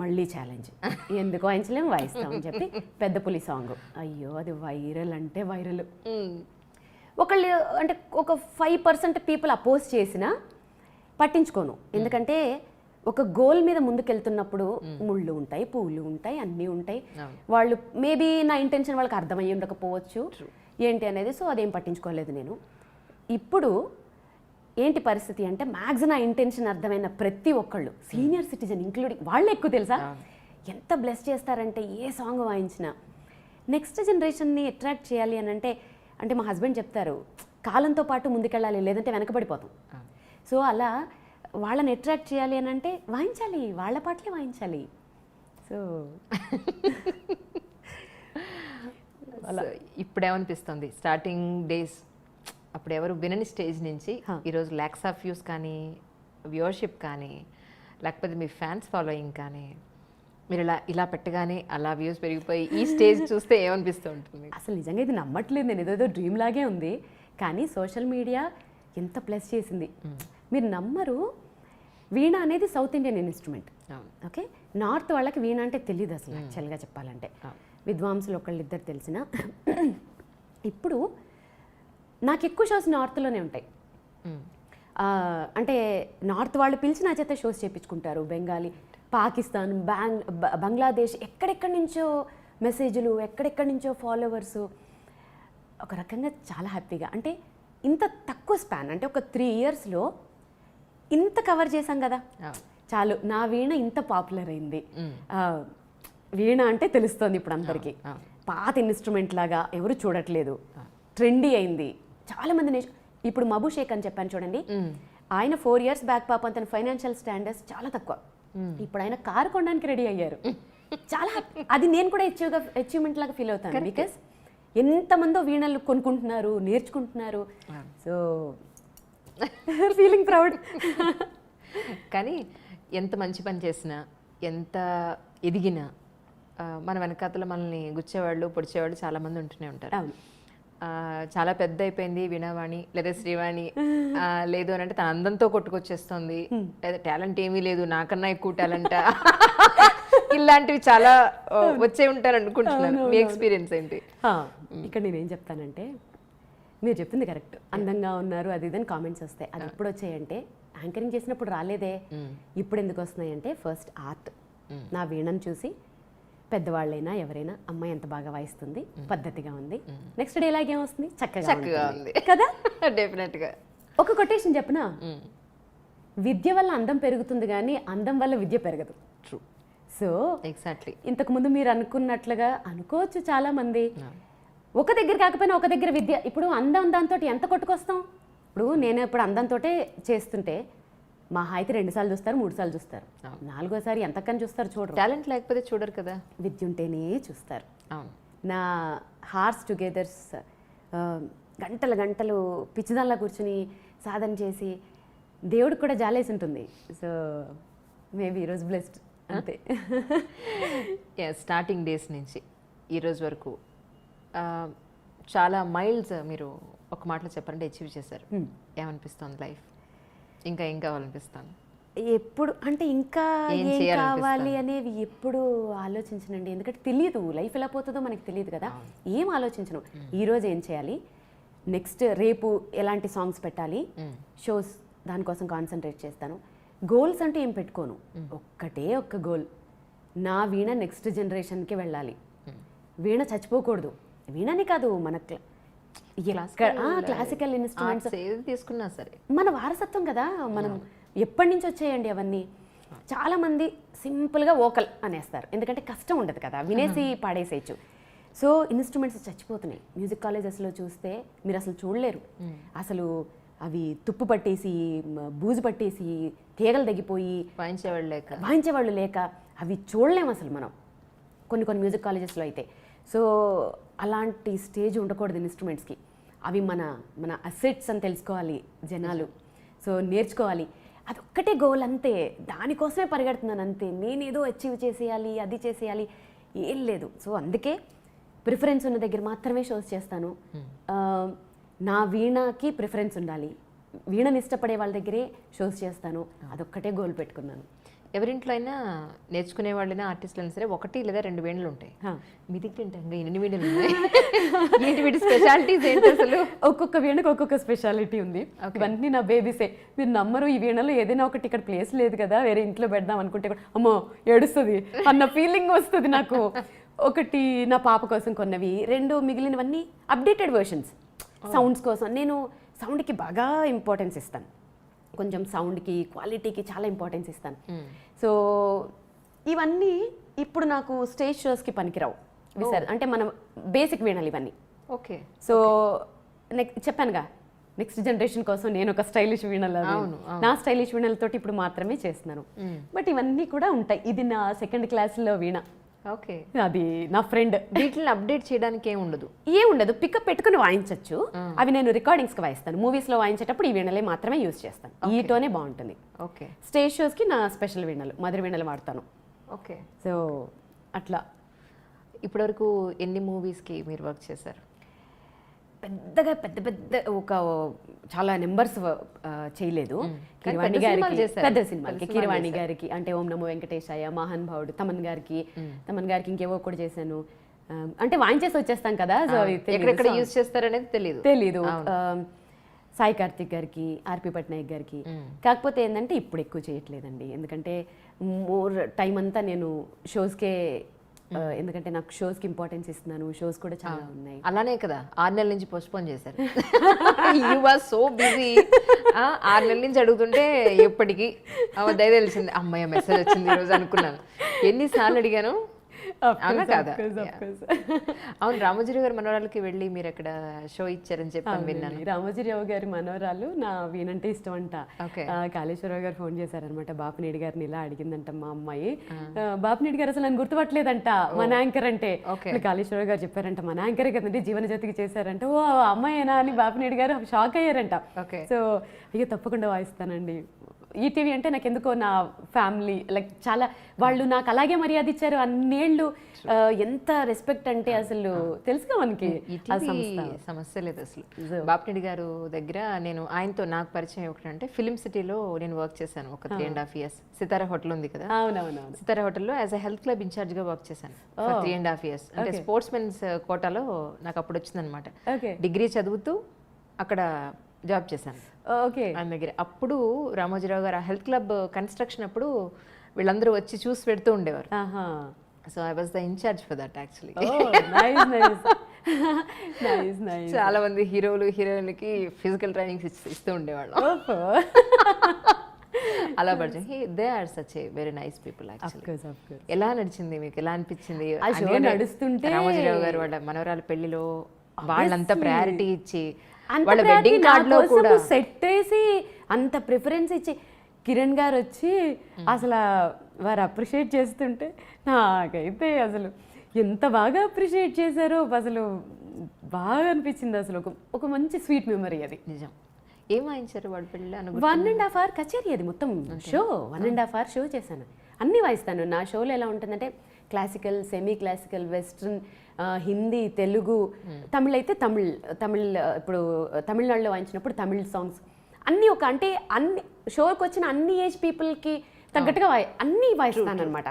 Speaker 2: మళ్ళీ ఛాలెంజ్, ఎందుకు వాయించలేము, వాయిస్తామని చెప్పి పెద్ద పులి సాంగ్. అయ్యో అది వైరల్ అంటే వైరల్. ఒకళ్ళు అంటే ఒక 5% పీపుల్ అపోజ్ చేసినా పట్టించుకోను, ఎందుకంటే ఒక గోల్ మీద ముందుకెళ్తున్నప్పుడు ముళ్ళు ఉంటాయి, పువ్వులు ఉంటాయి, అన్నీ ఉంటాయి. వాళ్ళు మేబీ నా ఇంటెన్షన్ వాళ్ళకి అర్థమయ్యి ఉండకపోవచ్చు ఏంటి అనేది, సో అదేం పట్టించుకోలేదు నేను. ఇప్పుడు ఏంటి పరిస్థితి అంటే, మ్యాక్స్ నా ఇంటెన్షన్ అర్థమైన ప్రతి ఒక్కళ్ళు, సీనియర్ సిటిజన్ ఇంక్లూడింగ్ వాళ్ళు ఎక్కువ తెలుసా, ఎంత బ్లెస్ చేస్తారంటే ఏ సాంగ్ వాయించినా. నెక్స్ట్ జనరేషన్ని అట్రాక్ట్ చేయాలి అని అంటే మా హస్బెండ్ చెప్తారు, కాలంతో పాటు ముందుకెళ్ళాలి, లేదంటే వెనకబడిపోతాం. సో అలా వాళ్ళని అట్రాక్ట్ చేయాలి అని అంటే వాయించాలి, వాళ్ళ పాటలే వాయించాలి. సో
Speaker 1: అలా ఇప్పుడేమనిపిస్తుంది, స్టార్టింగ్ డేస్ అప్పుడు ఎవరు వినని స్టేజ్ నుంచి ఈరోజు lakhs of views కానీ, వ్యూవర్షిప్ కానీ, లేకపోతే మీ ఫ్యాన్స్ ఫాలోయింగ్ కానీ, మీరు ఇలా పెట్టగానే అలా వ్యూస్ పెరిగిపోయి ఈ స్టేజ్ చూస్తే ఏమనిపిస్తూ ఉంటుంది?
Speaker 2: అసలు నిజంగా ఇది నమ్మట్లేదు నేను, ఏదో డ్రీమ్ లాగే ఉంది. కానీ సోషల్ మీడియా ఎంత ప్లస్ చేసింది మీరు నమ్మరు. వీణ అనేది south Indian instrument, okay. North వాళ్ళకి వీణ అంటే తెలియదు అసలు, యాక్చువల్గా చెప్పాలంటే. విద్వాంసులు ఒకళ్ళిద్దరు తెలిసిన. ఇప్పుడు నాకు ఎక్కువ షోస్ నార్త్లోనే ఉంటాయి. అంటే నార్త్ వాళ్ళు పిలిచి నా చేత షోస్ చేయించుకుంటారు. బెంగాలీ, పాకిస్తాన్, బంగ్లాదేశ్, ఎక్కడెక్కడి నుంచో మెసేజ్లు, ఎక్కడెక్కడి నుంచో ఫాలోవర్సు. ఒక రకంగా చాలా హ్యాపీగా, అంటే ఇంత తక్కువ స్పాన్, అంటే ఒక 3 yearsలో ఇంత కవర్ చేశాం కదా చాలు. నా వీణ ఇంత పాపులర్ అయింది. వీణ అంటే తెలుస్తోంది ఇప్పుడు అందరికీ. పాత ఇన్స్ట్రుమెంట్ లాగా ఎవరు చూడట్లేదు, ట్రెండీ అయింది. చాలామంది ఇప్పుడు మబు షేక్ అని చెప్పాను చూడండి, ఆయన 4 years బ్యాక్ పాపం తన ఫైనాన్షియల్ స్టాండర్డ్స్ చాలా తక్కువ. ఇప్పుడు ఆయన కారు కొనడానికి రెడీ అయ్యారు. చాలా అది నేను కూడా అచీవ్మెంట్ లాగా ఫీల్ అవుతాను. బికాస్ ఎంతమందో వీణలు కొనుక్కుంటున్నారు, నేర్చుకుంటున్నారు. So feeling proud.
Speaker 1: కానీ ఎంత మంచి పని చేసినా, ఎంత ఎదిగినా, మన వెనకాతల మనల్ని గుచ్చేవాళ్ళు, పొడిచేవాళ్ళు చాలామంది ఉంటూనే ఉంటారు. చాలా పెద్ద అయిపోయింది వీణావాణి లేదా శ్రీవాణి, లేదు అని అంటే తన అందంతో కొట్టుకొచ్చేస్తుంది, లేదా టాలెంట్ ఏమీ లేదు, నాకన్నా ఎక్కువ టాలెంట్, ఇలాంటివి చాలా వచ్చే ఉంటారు అనుకుంటున్నాను. మీ ఎక్స్పీరియన్స్ ఏంటి?
Speaker 2: ఇక్కడ నేనేం చెప్తానంటే, మీరు చెప్తుంది కరెక్ట్, అందంగా ఉన్నారు అది ఇదని కామెంట్స్ వస్తాయి. అది ఎప్పుడు వచ్చాయంటే, యాంకరింగ్ చేసినప్పుడు రాలేదే, ఇప్పుడు ఎందుకు వస్తున్నాయంటే, ఫస్ట్ ఆర్ట్. నా వీణను చూసి పెద్దవాళ్ళైనా ఎవరైనా అమ్మాయి ఎంత బాగా వాయిస్తుంది, పద్ధతిగా ఉంది, నెక్స్ట్ డే లాగే వస్తుంది, చక్కగా
Speaker 1: చక్కగా ఉంది
Speaker 2: కదా.
Speaker 1: డెఫినెట్గా.
Speaker 2: ఒక కొటేషన్ చెప్పనా, విద్య వల్ల అందం పెరుగుతుంది కానీ అందం వల్ల విద్య పెరగదు.
Speaker 1: ట్రూ.
Speaker 2: So
Speaker 1: exactly.
Speaker 2: ఇంతకుముందు మీరు అనుకున్నట్లుగా అనుకోవచ్చు చాలా మంది, ఒక దగ్గర కాకపోయినా ఒక దగ్గర విద్య. ఇప్పుడు అందం దాంతో ఎంత కొట్టుకొస్తాం. ఇప్పుడు నేను ఇప్పుడు అందంతో చేస్తుంటే మా అయితే 2 సార్లు చూస్తారు, 3 సార్లు చూస్తారు, 4గోసారి ఎంతకని చూస్తారు చూడరు.
Speaker 1: టాలెంట్ లేకపోతే చూడరు కదా.
Speaker 2: విద్య ఉంటేనే చూస్తారు.
Speaker 1: అవును.
Speaker 2: నా హార్స్ టుగెదర్స్ గంటలు గంటలు పిచ్చిదాల్లా కూర్చుని సాధన చేసి దేవుడికి కూడా జాలేసి ఉంటుంది. సో మేబీ ఈరోజు బ్లెస్డ్ అంతే.
Speaker 1: స్టార్టింగ్ డేస్ నుంచి ఈరోజు వరకు చాలా మైల్స్ మీరు ఒక మాటలో చెప్పాలంటే అచీవ్ చేశారు. ఏమనిపిస్తుంది లైఫ్? ఇంకా ఏం కావాలనిపిస్తాను?
Speaker 2: ఎప్పుడు అంటే ఇంకా ఏం కావాలి అనేవి ఎప్పుడు ఆలోచించనండి. ఎందుకంటే తెలియదు లైఫ్ ఎలా పోతుందో మనకి తెలియదు కదా. ఏం ఆలోచించను. ఈరోజు ఏం చేయాలి, నెక్స్ట్ రేపు ఎలాంటి సాంగ్స్ పెట్టాలి, షోస్ దానికోసం కాన్సన్ట్రేట్ చేస్తాను. గోల్స్ అంటే ఏం పెట్టుకోను. ఒక్కటే ఒక్క గోల్, నా వీణ నెక్స్ట్ జనరేషన్కి వెళ్ళాలి. వీణ చచ్చిపోకూడదు. వీణని కాదు, మన క్లాసికల్ ఇన్స్ట్రుమెంట్స్
Speaker 1: తీసుకున్నా సరే
Speaker 2: మన వారసత్వం కదా. మనం ఎప్పటి నుంచి వచ్చాయండి అవన్నీ. చాలామంది సింపుల్గా వోకల్ అనేస్తారు, ఎందుకంటే కష్టం ఉండదు కదా, వినేసి పాడేసేయచ్చు. సో ఇన్స్ట్రుమెంట్స్ చచ్చిపోతున్నాయి. మ్యూజిక్ కాలేజెస్లో చూస్తే మీరు అసలు చూడలేరు. అసలు అవి తుప్పు పట్టేసి, బూజు పట్టేసి, తీగలు తగ్గిపోయి వాయించేవాళ్ళు లేక అవి చూడలేము అసలు మనం కొన్ని మ్యూజిక్ కాలేజెస్లో అయితే. సో అలాంటి స్టేజ్ ఉండకూడదు ఇన్స్ట్రుమెంట్స్కి. అవి మన అసెట్స్ అని తెలుసుకోవాలి జనాలు. సో నేర్చుకోవాలి. అదొక్కటే గోల్ అంతే. దానికోసమే పరిగెడుతున్నాను అంతే. నేనేదో అచీవ్ చేసేయాలి, అది చేసేయాలి, ఏం లేదు. సో అందుకే ప్రిఫరెన్స్ ఉన్న దగ్గర మాత్రమే షోస్ చేస్తాను. నా వీణకి ప్రిఫరెన్స్ ఉండాలి. వీణని ఇష్టపడే వాళ్ళ దగ్గరే షోస్ చేస్తాను. అదొక్కటే గోల్ పెట్టుకున్నాను.
Speaker 1: ఎవరింట్లో అయినా నేర్చుకునే వాళ్ళైనా ఆర్టిస్టులు అయినా సరే 1 లేదా 2 వీణలు ఉంటాయి. మీ దగ్గర ఇంకా ఎన్ని వీణలు ఉన్నాయి? ఏంటి వీటి స్పెషాలిటీస్ ఏంటి అసలు?
Speaker 2: ఒక్కొక్క వీణకు ఒక్కొక్క స్పెషాలిటీ ఉంది. ఇవన్నీ నా బేబీసే. మీరు నమ్మరు, ఈ వీణలో ఏదైనా ఒకటి ఇక్కడ ప్లేస్ లేదు కదా, వేరే ఇంట్లో పెడదాం అనుకుంటే కూడా అమ్మో ఏడుస్తుంది అన్న ఫీలింగ్ వస్తుంది నాకు. ఒకటి నా పాప కోసం కొన్నవి, 2 మిగిలినవన్నీ అప్డేటెడ్ వర్షన్స్. సౌండ్స్ కోసం నేను సౌండ్కి బాగా ఇంపార్టెన్స్ ఇస్తాను. కొంచెం సౌండ్కి, క్వాలిటీకి చాలా ఇంపార్టెన్స్ ఇస్తాను. సో ఇవన్నీ ఇప్పుడు నాకు స్టేజ్ షోస్కి పనికిరావు. అంటే మనం బేసిక్ వీణాలు ఇవన్నీ.
Speaker 1: ఓకే.
Speaker 2: సో చెప్పానుగా, నెక్స్ట్ జనరేషన్ కోసం నేను ఒక స్టైలిష్ వీణలు, నా స్టైలిష్ వీణలతోటి ఇప్పుడు మాత్రమే చేస్తున్నాను. బట్ ఇవన్నీ కూడా ఉంటాయి. ఇది నా 2nd క్లాస్లో వీణ.
Speaker 1: ఓకే.
Speaker 2: అది నా ఫ్రెండ్.
Speaker 1: వీటిని అప్డేట్ చేయడానికి
Speaker 2: ఏముండదు, పికప్ పెట్టుకుని వాయించవచ్చు. అవి నేను రికార్డింగ్స్కి వాయిస్తాను. మూవీస్లో వాయించేటప్పుడు ఈ వీణలే మాత్రమే యూజ్ చేస్తాను. ఈటోనే బాగుంటుంది.
Speaker 1: ఓకే.
Speaker 2: స్టేజ్ షోస్కి నా స్పెషల్ వీణలు, మదర్ వీణలు వాడతాను.
Speaker 1: ఓకే.
Speaker 2: సో అట్లా.
Speaker 1: ఇప్పటివరకు ఎన్ని మూవీస్కి మీరు వర్క్ చేశారు?
Speaker 2: పెద్దగా పెద్ద ఒక చాలా నెంబర్స్ చేయలేదు. కీరవాణి గారికి పెద్ద సినిమాలకి, కీరవాణి గారికి అంటే ఓం నమో వెంకటేశాయ, మహాన్ భావుడు, తమన్ గారికి ఇంకేవో కూడా చేశాను. అంటే వాయించేసి వచ్చేస్తాం కదా, సో
Speaker 1: ఎక్కడెక్కడ యూజ్ చేస్తారనేది తెలీదు.
Speaker 2: సాయి కార్తిక్ గారికి, ఆర్పి పట్నాయక్ గారికి. కాకపోతే ఏంటంటే ఇప్పుడు ఎక్కువ చేయట్లేదండి, ఎందుకంటే మోర్ టైం అంతా నేను షోస్కే, ఎందుకంటే నాకు షోస్కి ఇంపార్టెన్స్ ఇస్తున్నాను. షోస్ కూడా చాలా ఉన్నాయి.
Speaker 1: అలానే కదా 6 నెలల నుంచి పోస్ట్పోన్ చేశారు. You are so busy. 6 నెలల నుంచి అడుగుతుంటే ఎప్పటికీ దయ తెలిసింది, అమ్మాయి మెసేజ్ వచ్చింది ఈరోజు అనుకున్నాను. ఎన్నిసార్లు అడిగాను. అవునా కాదా? అవును, రామోజీరావు గారి మనవరాలకి వెళ్ళి మీరు అక్కడ షో ఇచ్చారని చెప్పి విన్నాను.
Speaker 2: రామోజీరావు గారి మనవరాలు నా వీణంటే ఇష్టం అంట. కాళేశ్వరరావు గారు ఫోన్ చేశారనమాట. బాపినేడి గారిని ఇలా అడిగిందంట మా అమ్మాయి. బాపినేడి గారు అసలు నన్ను గుర్తుపట్టలేదంట మన యాంకర్ అంటే. కాళేశ్వరరావు గారు చెప్పారంట మన యాంకరే కదండి జీవన జ్యోతికి చేశారంట. ఓ అమ్మాయేనా అని బాపినేడి గారు షాక్ అయ్యారంట. సో అయ్యో తప్పకుండా వాయిస్తానండి. ఈటీవీ అంటే నాకు ఎందుకో నా ఫ్యామిలీ లైక్ చాలా, వాళ్ళు నాకు అలాగే మర్యాద ఇచ్చారు అన్నేళ్ళు. ఎంత రెస్పెక్ట్ అంటే అసలు తెలుసుగా మనకి.
Speaker 1: సమస్య లేదు అసలు. బాపినేడి గారు దగ్గర నేను ఆయనతో నాకు పరిచయం ఒకటంటే ఫిలిం సిటీలో నేను వర్క్ చేశాను ఒక 3.5 years. సితారా హోటల్ ఉంది కదా,
Speaker 2: అవునవును,
Speaker 1: సితారా హోటల్లో as a health club incharge గా వర్క్ చేశాను 3.5 years. అంటే స్పోర్ట్స్ మెన్స్ కోటాలో నాకు అప్పుడు వచ్చిందనమాట. డిగ్రీ చదువుతూ అక్కడ జాబ్ చేశాను ఆయన దగ్గర. అప్పుడు రామోజీరావు గారు ఆ హెల్త్ క్లబ్ కన్స్ట్రక్షన్ అప్పుడు వీళ్ళందరూ వచ్చి చూసి పెడుతూ ఉండేవారు. So I was the incharge for that actually.
Speaker 2: Nice nice nice nice.
Speaker 1: చాలా మంది హీరోలు హీరోయిన్లకి ఫిజికల్ ట్రైనింగ్స్ ఇస్తూ ఉండేవాళ్ళు. అలా పరిచయం. They are such a very nice people actually. ఎలా నడిచింది మీకు, ఎలా అనిపించింది
Speaker 2: ఆ షో నడుస్తుంటే?
Speaker 1: రామోజీరావు గారు వాళ్ళ మనవరాల పెళ్లిలో వాళ్ళంతా ప్రయారిటీ ఇచ్చి వాళ్ళ వెడ్డింగ్ కార్డ్ లో కూడా
Speaker 2: సెట్ వేసి అంత ప్రిఫరెన్స్ ఇచ్చి కిరణ్ గారు వచ్చి అసలు వారు అప్రిషియేట్ చేస్తుంటే నాకైతే అసలు ఎంత బాగా అప్రిషియేట్ చేశారో అసలు బాగా అనిపించింది. అసలు ఒక మంచి స్వీట్ మెమరీ అది.
Speaker 1: నిజం. ఏం వాయించారు వాళ్ళ పెళ్ళిలో?
Speaker 2: 1.5 hour కచేరీ అది మొత్తం షో. 1.5 hour షో చేశాను. అన్నీ వాయిస్తాను. నా షోలో ఎలా ఉంటుందంటే classical, semi classical, western, Hindi, Telugu, Tamil అయితే తమిళ్ ఇప్పుడు తమిళనాడులో వాయించినప్పుడు తమిళ్ సాంగ్స్ అన్నీ అంటే అన్ని షోకి వచ్చిన అన్ని ఏజ్ పీపుల్కి తగ్గట్టుగా అన్నీ వాయిస్తాను అనమాట.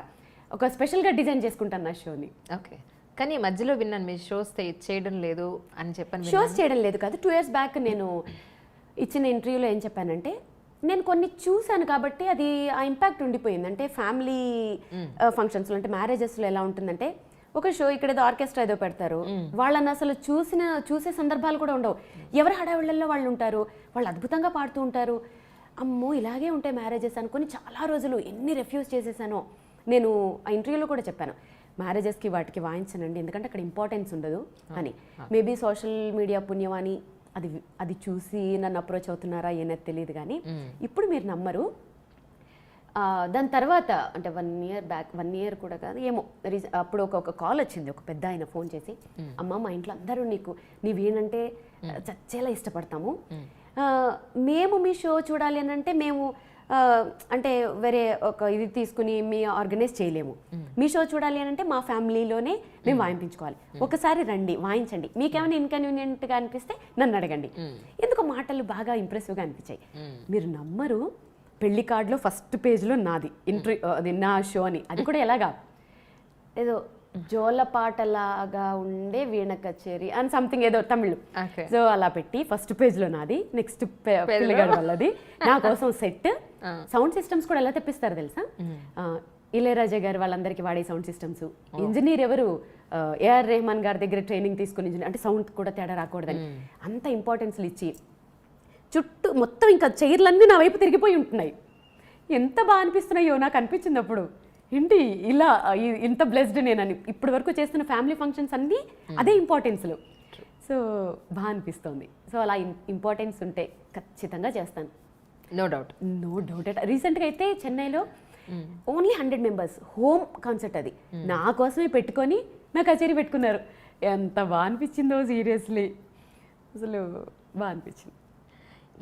Speaker 2: ఒక స్పెషల్గా డిజైన్ చేసుకుంటాను నా షోని.
Speaker 1: ఓకే. కానీ మధ్యలో విన్నాను మీరు షోస్ చేయడం లేదు అని చెప్పాను.
Speaker 2: షోస్ చేయడం లేదు కాదు. 2 years బ్యాక్ నేను ఇచ్చిన ఇంటర్వ్యూలో ఏం చెప్పానంటే, నేను కొన్ని చూశాను కాబట్టి అది ఆ ఇంపాక్ట్ ఉండిపోయింది. అంటే ఫ్యామిలీ ఫంక్షన్స్లో అంటే మ్యారేజెస్లో ఎలా ఉంటుందంటే, ఒక షో ఇక్కడ ఏదో ఆర్కెస్ట్రా ఏదో పెడతారు, వాళ్ళని అసలు చూసే సందర్భాలు కూడా ఉండవు. ఎవరి హడావిళ్ళల్లో వాళ్ళు ఉంటారు, వాళ్ళు అద్భుతంగా పాడుతూ ఉంటారు. అమ్మో ఇలాగే ఉంటాయి మ్యారేజెస్ అనుకుని చాలా రోజులు ఎన్ని రిఫ్యూజ్ చేసేసానో. నేను ఆ ఇంటర్వ్యూలో కూడా చెప్పాను, మ్యారేజెస్కి వాటికి వాయించనండి ఎందుకంటే అక్కడ ఇంపార్టెన్స్ ఉండదు అని. మేబీ సోషల్ మీడియా పుణ్యమని అది చూసి నన్ను అప్రోచ్ అవుతున్నారా ఏనది తెలియదు. కానీ ఇప్పుడు మీరు నమ్మరు, దాని తర్వాత అంటే 1 year బ్యాక్, 1 year కూడా కాదు ఏమో, అప్పుడు ఒక కాల్ వచ్చింది. ఒక పెద్ద ఆయన ఫోన్ చేసి, అమ్మ మా ఇంట్లో అందరూ నీవేనంటే చచ్చేలా ఇష్టపడతాము, మేము మీ షో చూడాలి అని అంటే మేము అంటే వేరే ఒక ఇది తీసుకుని మీ ఆర్గనైజ్ చేయలేము. మీ షో చూడాలి అని అంటే మా ఫ్యామిలీలోనే మేము వాయింపించుకోవాలి. ఒకసారి రండి వాయించండి, మీకేమైనా ఇన్కన్వీనియంట్గా అనిపిస్తే నన్ను అడగండి. ఎందుకో మాటలు బాగా ఇంప్రెసివ్గా అనిపించాయి. మీరు నమ్మరు, పెళ్లి కార్డులో ఫస్ట్ పేజ్లో నాది అది నా షో అని. అది కూడా ఎలాగా ఏదో జోలపాటలాగా ఉండే వీణ కచేరీ అని సంథింగ్ ఏదో తమిళ్. సో అలా పెట్టి ఫస్ట్ పేజ్లో నాది, నెక్స్ట్ పిల్లగాడు వాళ్ళది, నా కోసం సెట్, సౌండ్ సిస్టమ్స్ కూడా ఎలా తెప్పిస్తారు తెలుసా, ఇళయరాజా గారు వాళ్ళందరికీ వాడే సౌండ్ సిస్టమ్స్. ఇంజనీర్ ఎవరు, ఏఆర్ రెహమాన్ గారి దగ్గర ట్రైనింగ్ తీసుకుని ఇంజనీర్, అంటే సౌండ్ కూడా తేడా రాకూడదని అంత ఇంపార్టెన్స్లు ఇచ్చి చుట్టూ మొత్తం ఇంకా చైర్లన్నీ నా వైపు తిరిగిపోయి ఉంటున్నాయి. ఎంత బాగా అనిపిస్తున్నాయో నాకు అనిపించింది అప్పుడు. ఏంటి ఇలా ఇంత బ్లెస్డ్ నేనని. ఇప్పటి వరకు చేస్తున్న ఫ్యామిలీ ఫంక్షన్స్ అన్నీ అదే ఇంపార్టెన్స్లు. సో బాగా అనిపిస్తుంది. సో అలా ఇంపార్టెన్స్ ఉంటే ఖచ్చితంగా చేస్తాను.
Speaker 1: No doubt.
Speaker 2: రీసెంట్గా అయితే చెన్నైలో ఓన్లీ 100 members హోమ్ కాన్సర్ట్, అది నా కోసమే పెట్టుకొని నా కచేరీ పెట్టుకున్నారు. ఎంత బాగా అనిపించిందో సీరియస్లీ, అసలు బాగా అనిపించింది.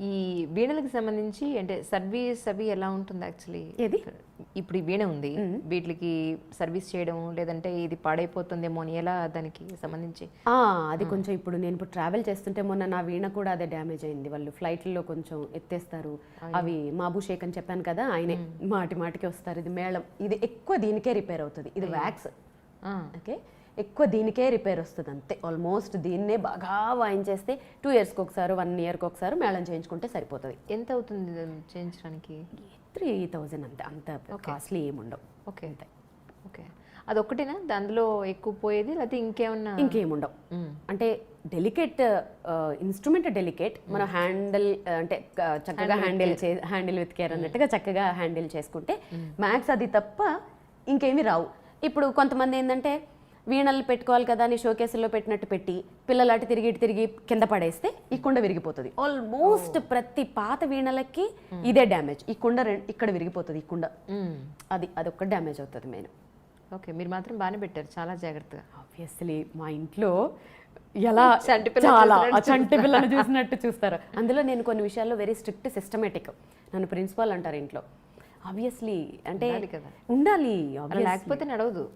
Speaker 1: ఈ వీణలకు సంబంధించి అంటే సర్వీస్ అవి ఎలా ఉంటుంది యాక్చువల్లీ?
Speaker 2: ఏది
Speaker 1: ఇప్పుడు ఈ వీణ ఉంది, వీటికి సర్వీస్ చేయడం లేదంటే ఇది పాడైపోతుందేమో అని ఎలా దానికి సంబంధించి?
Speaker 2: అది కొంచెం ఇప్పుడు నేను ట్రావెల్ చేస్తుంటే మొన్న నా వీణ కూడా అదే డ్యామేజ్ అయింది. వాళ్ళు ఫ్లైట్లో కొంచెం ఎత్తేస్తారు. అవి మాబుషేక్ అని చెప్పాను కదా, ఆయనే మాటికి వస్తారు. ఇది మేళం, ఇది ఎక్కువ దీనికే రిపేర్ అవుతుంది. ఇది వ్యాక్స్, ఓకే, ఎక్కువ దీనికే రిపేర్ వస్తుంది అంతే. ఆల్మోస్ట్ దీన్నే బాగా వాయించేస్తే 2 yearsకి ఒకసారి 1 yearకి ఒకసారి మేళం చేయించుకుంటే సరిపోతుంది.
Speaker 1: ఎంత అవుతుంది చేయించడానికి?
Speaker 2: 3,000 అంతే, అంత కాస్ట్లీ ఏముండవు.
Speaker 1: Okay okay. అదొక్కటేనా దానిలో ఎక్కువ పోయేది, లేకపోతే
Speaker 2: ఇంకేముండవు? అంటే డెలికేట్ ఇన్స్ట్రుమెంట్, డెలికేట్, మనం హ్యాండిల్ అంటే చక్కగా హ్యాండిల్ విత్ కేర్ అన్నట్టుగా చక్కగా హ్యాండిల్ చేసుకుంటే మ్యాక్స్ అది తప్ప ఇంకేమీ రావు. ఇప్పుడు కొంతమంది ఏంటంటే వీణలు పెట్టుకోవాలి కదా అని షోకేసుల్లో పెట్టినట్టు పెట్టి పిల్లలాంటి తిరిగి కింద పడేస్తే ఈ కుండ విరిగిపోతుంది. ఆల్మోస్ట్ ప్రతి పాత వీణలకి ఇదే డ్యామేజ్. ఈ కుండ ఇక్కడ విరిగిపోతుంది, ఈ కుండ అదొక్క డ్యామేజ్ అవుతుంది మెయిన్.
Speaker 1: ఓకే, మీరు మాత్రం బాగానే పెట్టారు, చాలా జాగ్రత్తగా.
Speaker 2: ఆబ్వియస్లీ మా ఇంట్లో ఎలా చాలా చంటి పిల్లలు చూసినట్టు చూస్తారు. అందులో నేను కొన్ని విషయాల్లో వెరీ స్ట్రిక్ట్, సిస్టమేటిక్. నన్ను ప్రిన్సిపాల్ అంటారు ఇంట్లో. ఆబ్వియస్లీ అంటే ఉండాలి,
Speaker 1: లేకపోతే నడవదు.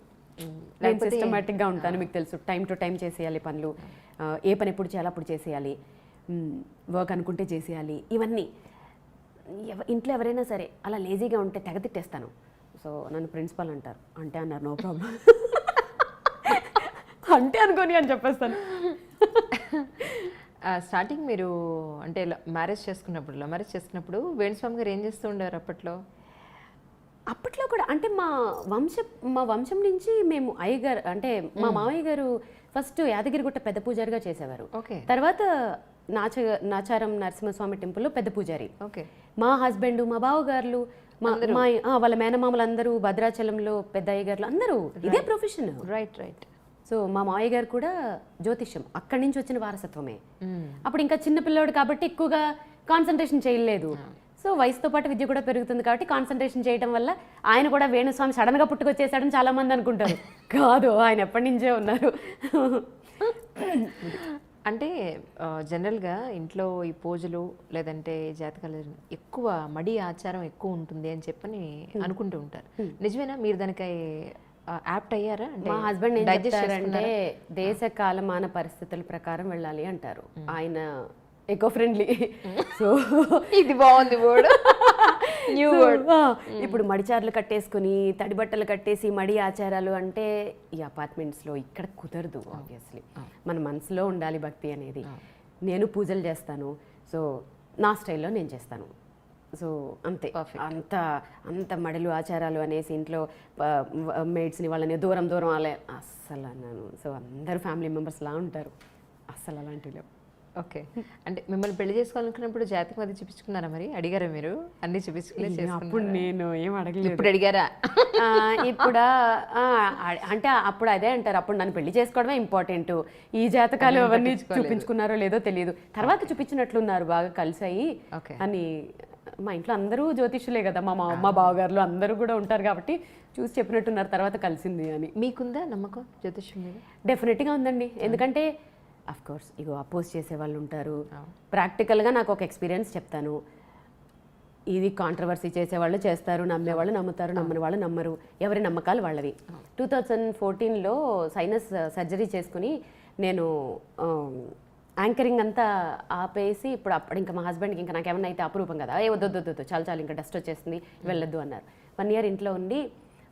Speaker 2: నేను సిస్టమేటిక్గా ఉంటాను, మీకు తెలుసు. టైం టు టైం చేసేయాలి పనులు, ఏ పని ఎప్పుడు చేయాలి అప్పుడు చేసేయాలి, వర్క్ అనుకుంటే చేసేయాలి. ఇవన్నీ ఇంట్లో ఎవరైనా సరే అలా లేజీగా ఉంటే తెగ తిట్టేస్తాను. సో నన్ను ప్రిన్సిపల్ అంటారు. అంటే అన్నారు, నో ప్రాబ్లం అంటే అనుకోని అని చెప్పేస్తాను.
Speaker 1: స్టార్టింగ్ మీరు అంటే మ్యారేజ్ చేసుకున్నప్పుడు వేణుస్వామి గారు ఏం చేస్తూ ఉండేవారు అప్పట్లో?
Speaker 2: అప్పట్లో కూడా అంటే మా వంశం నుంచి మేము అయ్యగారు అంటే మా మామయ్య గారు ఫస్ట్ యాదగిరిగుట్ట పెద్ద పూజారిగా చేసేవారు.
Speaker 1: ఓకే.
Speaker 2: తర్వాత నాచారం నరసింహస్వామి టెంపుల్లో పెద్ద పూజారి.
Speaker 1: ఓకే.
Speaker 2: మా హస్బెండ్, మా బావగారులు, వాళ్ళ మేనమామలు అందరూ భద్రాచలంలో పెద్ద అయ్యగారులు అందరూ ఇదే ప్రొఫెషన్.
Speaker 1: Right right.
Speaker 2: సో మా మామయ్య గారు కూడా జ్యోతిష్యం అక్కడి నుంచి వచ్చిన వారసత్వమే. అప్పుడు ఇంకా చిన్న పిల్లోడు కాబట్టి ఎక్కువగా కాన్సన్ట్రేషన్ చేయలేదు. సో వయసుతో పాటు విద్య కూడా పెరుగుతుంది కాబట్టి కాన్సన్ట్రేషన్ చేయడం వల్ల ఆయన కూడా వేణుస్వామి సడన్ గా పుట్టుకొచ్చేసాడని చాలా మంది అనుకుంటారు. కాదు, ఆయన ఎప్పటి నుంచే ఉన్నారు.
Speaker 1: అంటే జనరల్గా ఇంట్లో ఈ పూజలు లేదంటే జాతకాలు ఎక్కువ మడి ఆచారం ఎక్కువ ఉంటుంది అని చెప్పని అనుకుంటూ ఉంటారు. నిజమేనా? మీరు దానికి యాప్ట్ అయ్యారా?
Speaker 2: మా హస్బెండ్ ఏం చెప్తారంటే దేశ కాలమాన పరిస్థితుల ప్రకారం వెళ్ళాలి అంటారు. ఆయన ఎకో ఫ్రెండ్లీ. సో
Speaker 1: ఇది బాగుంది వర్డ్. New word.
Speaker 2: ఇప్పుడు మడిచార్లు కట్టేసుకుని తడి బట్టలు కట్టేసి మడి ఆచారాలు అంటే ఈ అపార్ట్మెంట్స్లో ఇక్కడ కుదరదు. ఆబ్వియస్లీ మన మనసులో ఉండాలి భక్తి అనేది. నేను పూజలు చేస్తాను, సో నా స్టైల్లో నేను చేస్తాను. సో అంతే. అంత మడలు ఆచారాలు అనేసి ఇంట్లో మేడ్స్ని వాళ్ళని దూరం అలా అస్సలు అన్నాను. సో అందరు ఫ్యామిలీ మెంబర్స్ లా ఉంటారు, అస్సలు అలాంటివి లేవు.
Speaker 1: ఓకే. అంటే మిమ్మల్ని పెళ్లి చేసుకోవాలనుకున్నప్పుడు జాతకం అది చూపించుకున్నారా? మరి అడిగారా మీరు? అన్ని చూపించుకునే
Speaker 2: అప్పుడు నేను ఏం అడగలేదు.
Speaker 1: ఇప్పుడు అడిగారా?
Speaker 2: ఇప్పుడా అంటే అప్పుడు అదే అంటారు, అప్పుడు నన్ను పెళ్లి చేసుకోవడమే ఇంపార్టెంట్, ఈ జాతకాలు అవన్నీ చూపించుకున్నారో లేదో తెలియదు. తర్వాత చూపించినట్లున్నారు బాగా కలిసాయి అని. మా ఇంట్లో అందరూ జ్యోతిష్యులే కదా, మా బావగారులు అందరూ కూడా ఉంటారు కాబట్టి చూసి చెప్పినట్టున్నారు తర్వాత కలిసింది అని.
Speaker 1: మీకుందా నమ్మకం జ్యోతిష్యం మీద?
Speaker 2: డెఫినెట్గా ఉందండి. ఎందుకంటే అఫ్ కోర్స్ ఇగో అపోజ్ చేసే వాళ్ళు ఉంటారు. ప్రాక్టికల్గా నాకు ఒక ఎక్స్పీరియన్స్ చెప్తాను. ఇది కాంట్రవర్సీ చేసేవాళ్ళు చేస్తారు, నమ్మేవాళ్ళు నమ్ముతారు, నమ్మని వాళ్ళు నమ్మరు. ఎవరి నమ్మకాలు వాళ్ళవి. 2014లో సైనస్ సర్జరీ చేసుకుని నేను యాంకరింగ్ అంతా ఆపేసి అప్పుడు ఇంకా మా హస్బెండ్కి ఇంకా నాకేమన్నా అయితే అపురూపం కదా, వద్దు చాలు ఇంకా డస్ట్ వచ్చేస్తుంది వెళ్ళొద్దు అన్నారు. 1 year ఇంట్లో ఉండి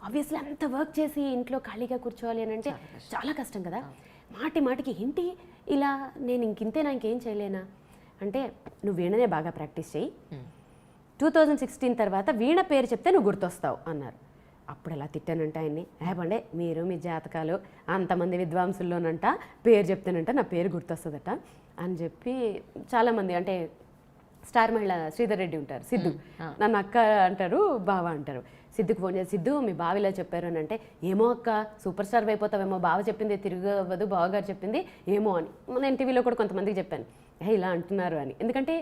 Speaker 2: ఆబ్వియస్లీ అంత వర్క్ చేసి ఇంట్లో ఖాళీగా కూర్చోవాలి అని అంటే చాలా కష్టం కదా. మాటికి ఏంటి ఇలా నేను ఇంకింతేనా, ఇంకేం చేయలేనా అంటే నువ్వు వీణనే బాగా ప్రాక్టీస్ చేయి, 2016 తర్వాత వీణ పేరు చెప్తే నువ్వు గుర్తొస్తావు అన్నారు. అప్పుడు ఎలా తిట్టానంటే ఆయన్ని, పండే మీరు మీ జాతకాలు అంతమంది విద్వాంసుల్లోనంట పేరు చెప్తానంట నా పేరు గుర్తొస్తుందట అని చెప్పి చాలామంది అంటే స్టార్ మహిళ శ్రీధర్ రెడ్డి ఉంటారు, సిద్ధు నన్ను అక్క అంటారు, బావ అంటారు. సిద్ధుకు ఫోన్ చేసి, సిద్ధు మీ బావ ఇలా చెప్పారు అని అంటే, ఏమో అక్క సూపర్ స్టార్ అయిపోతావేమో, బావ చెప్పింది తిరగవద్దు, బావగారు చెప్పింది ఏమో అని. నేను టీవీలో కూడా కొంతమందికి చెప్పాను ఇలా అంటున్నారు అని. ఎందుకంటే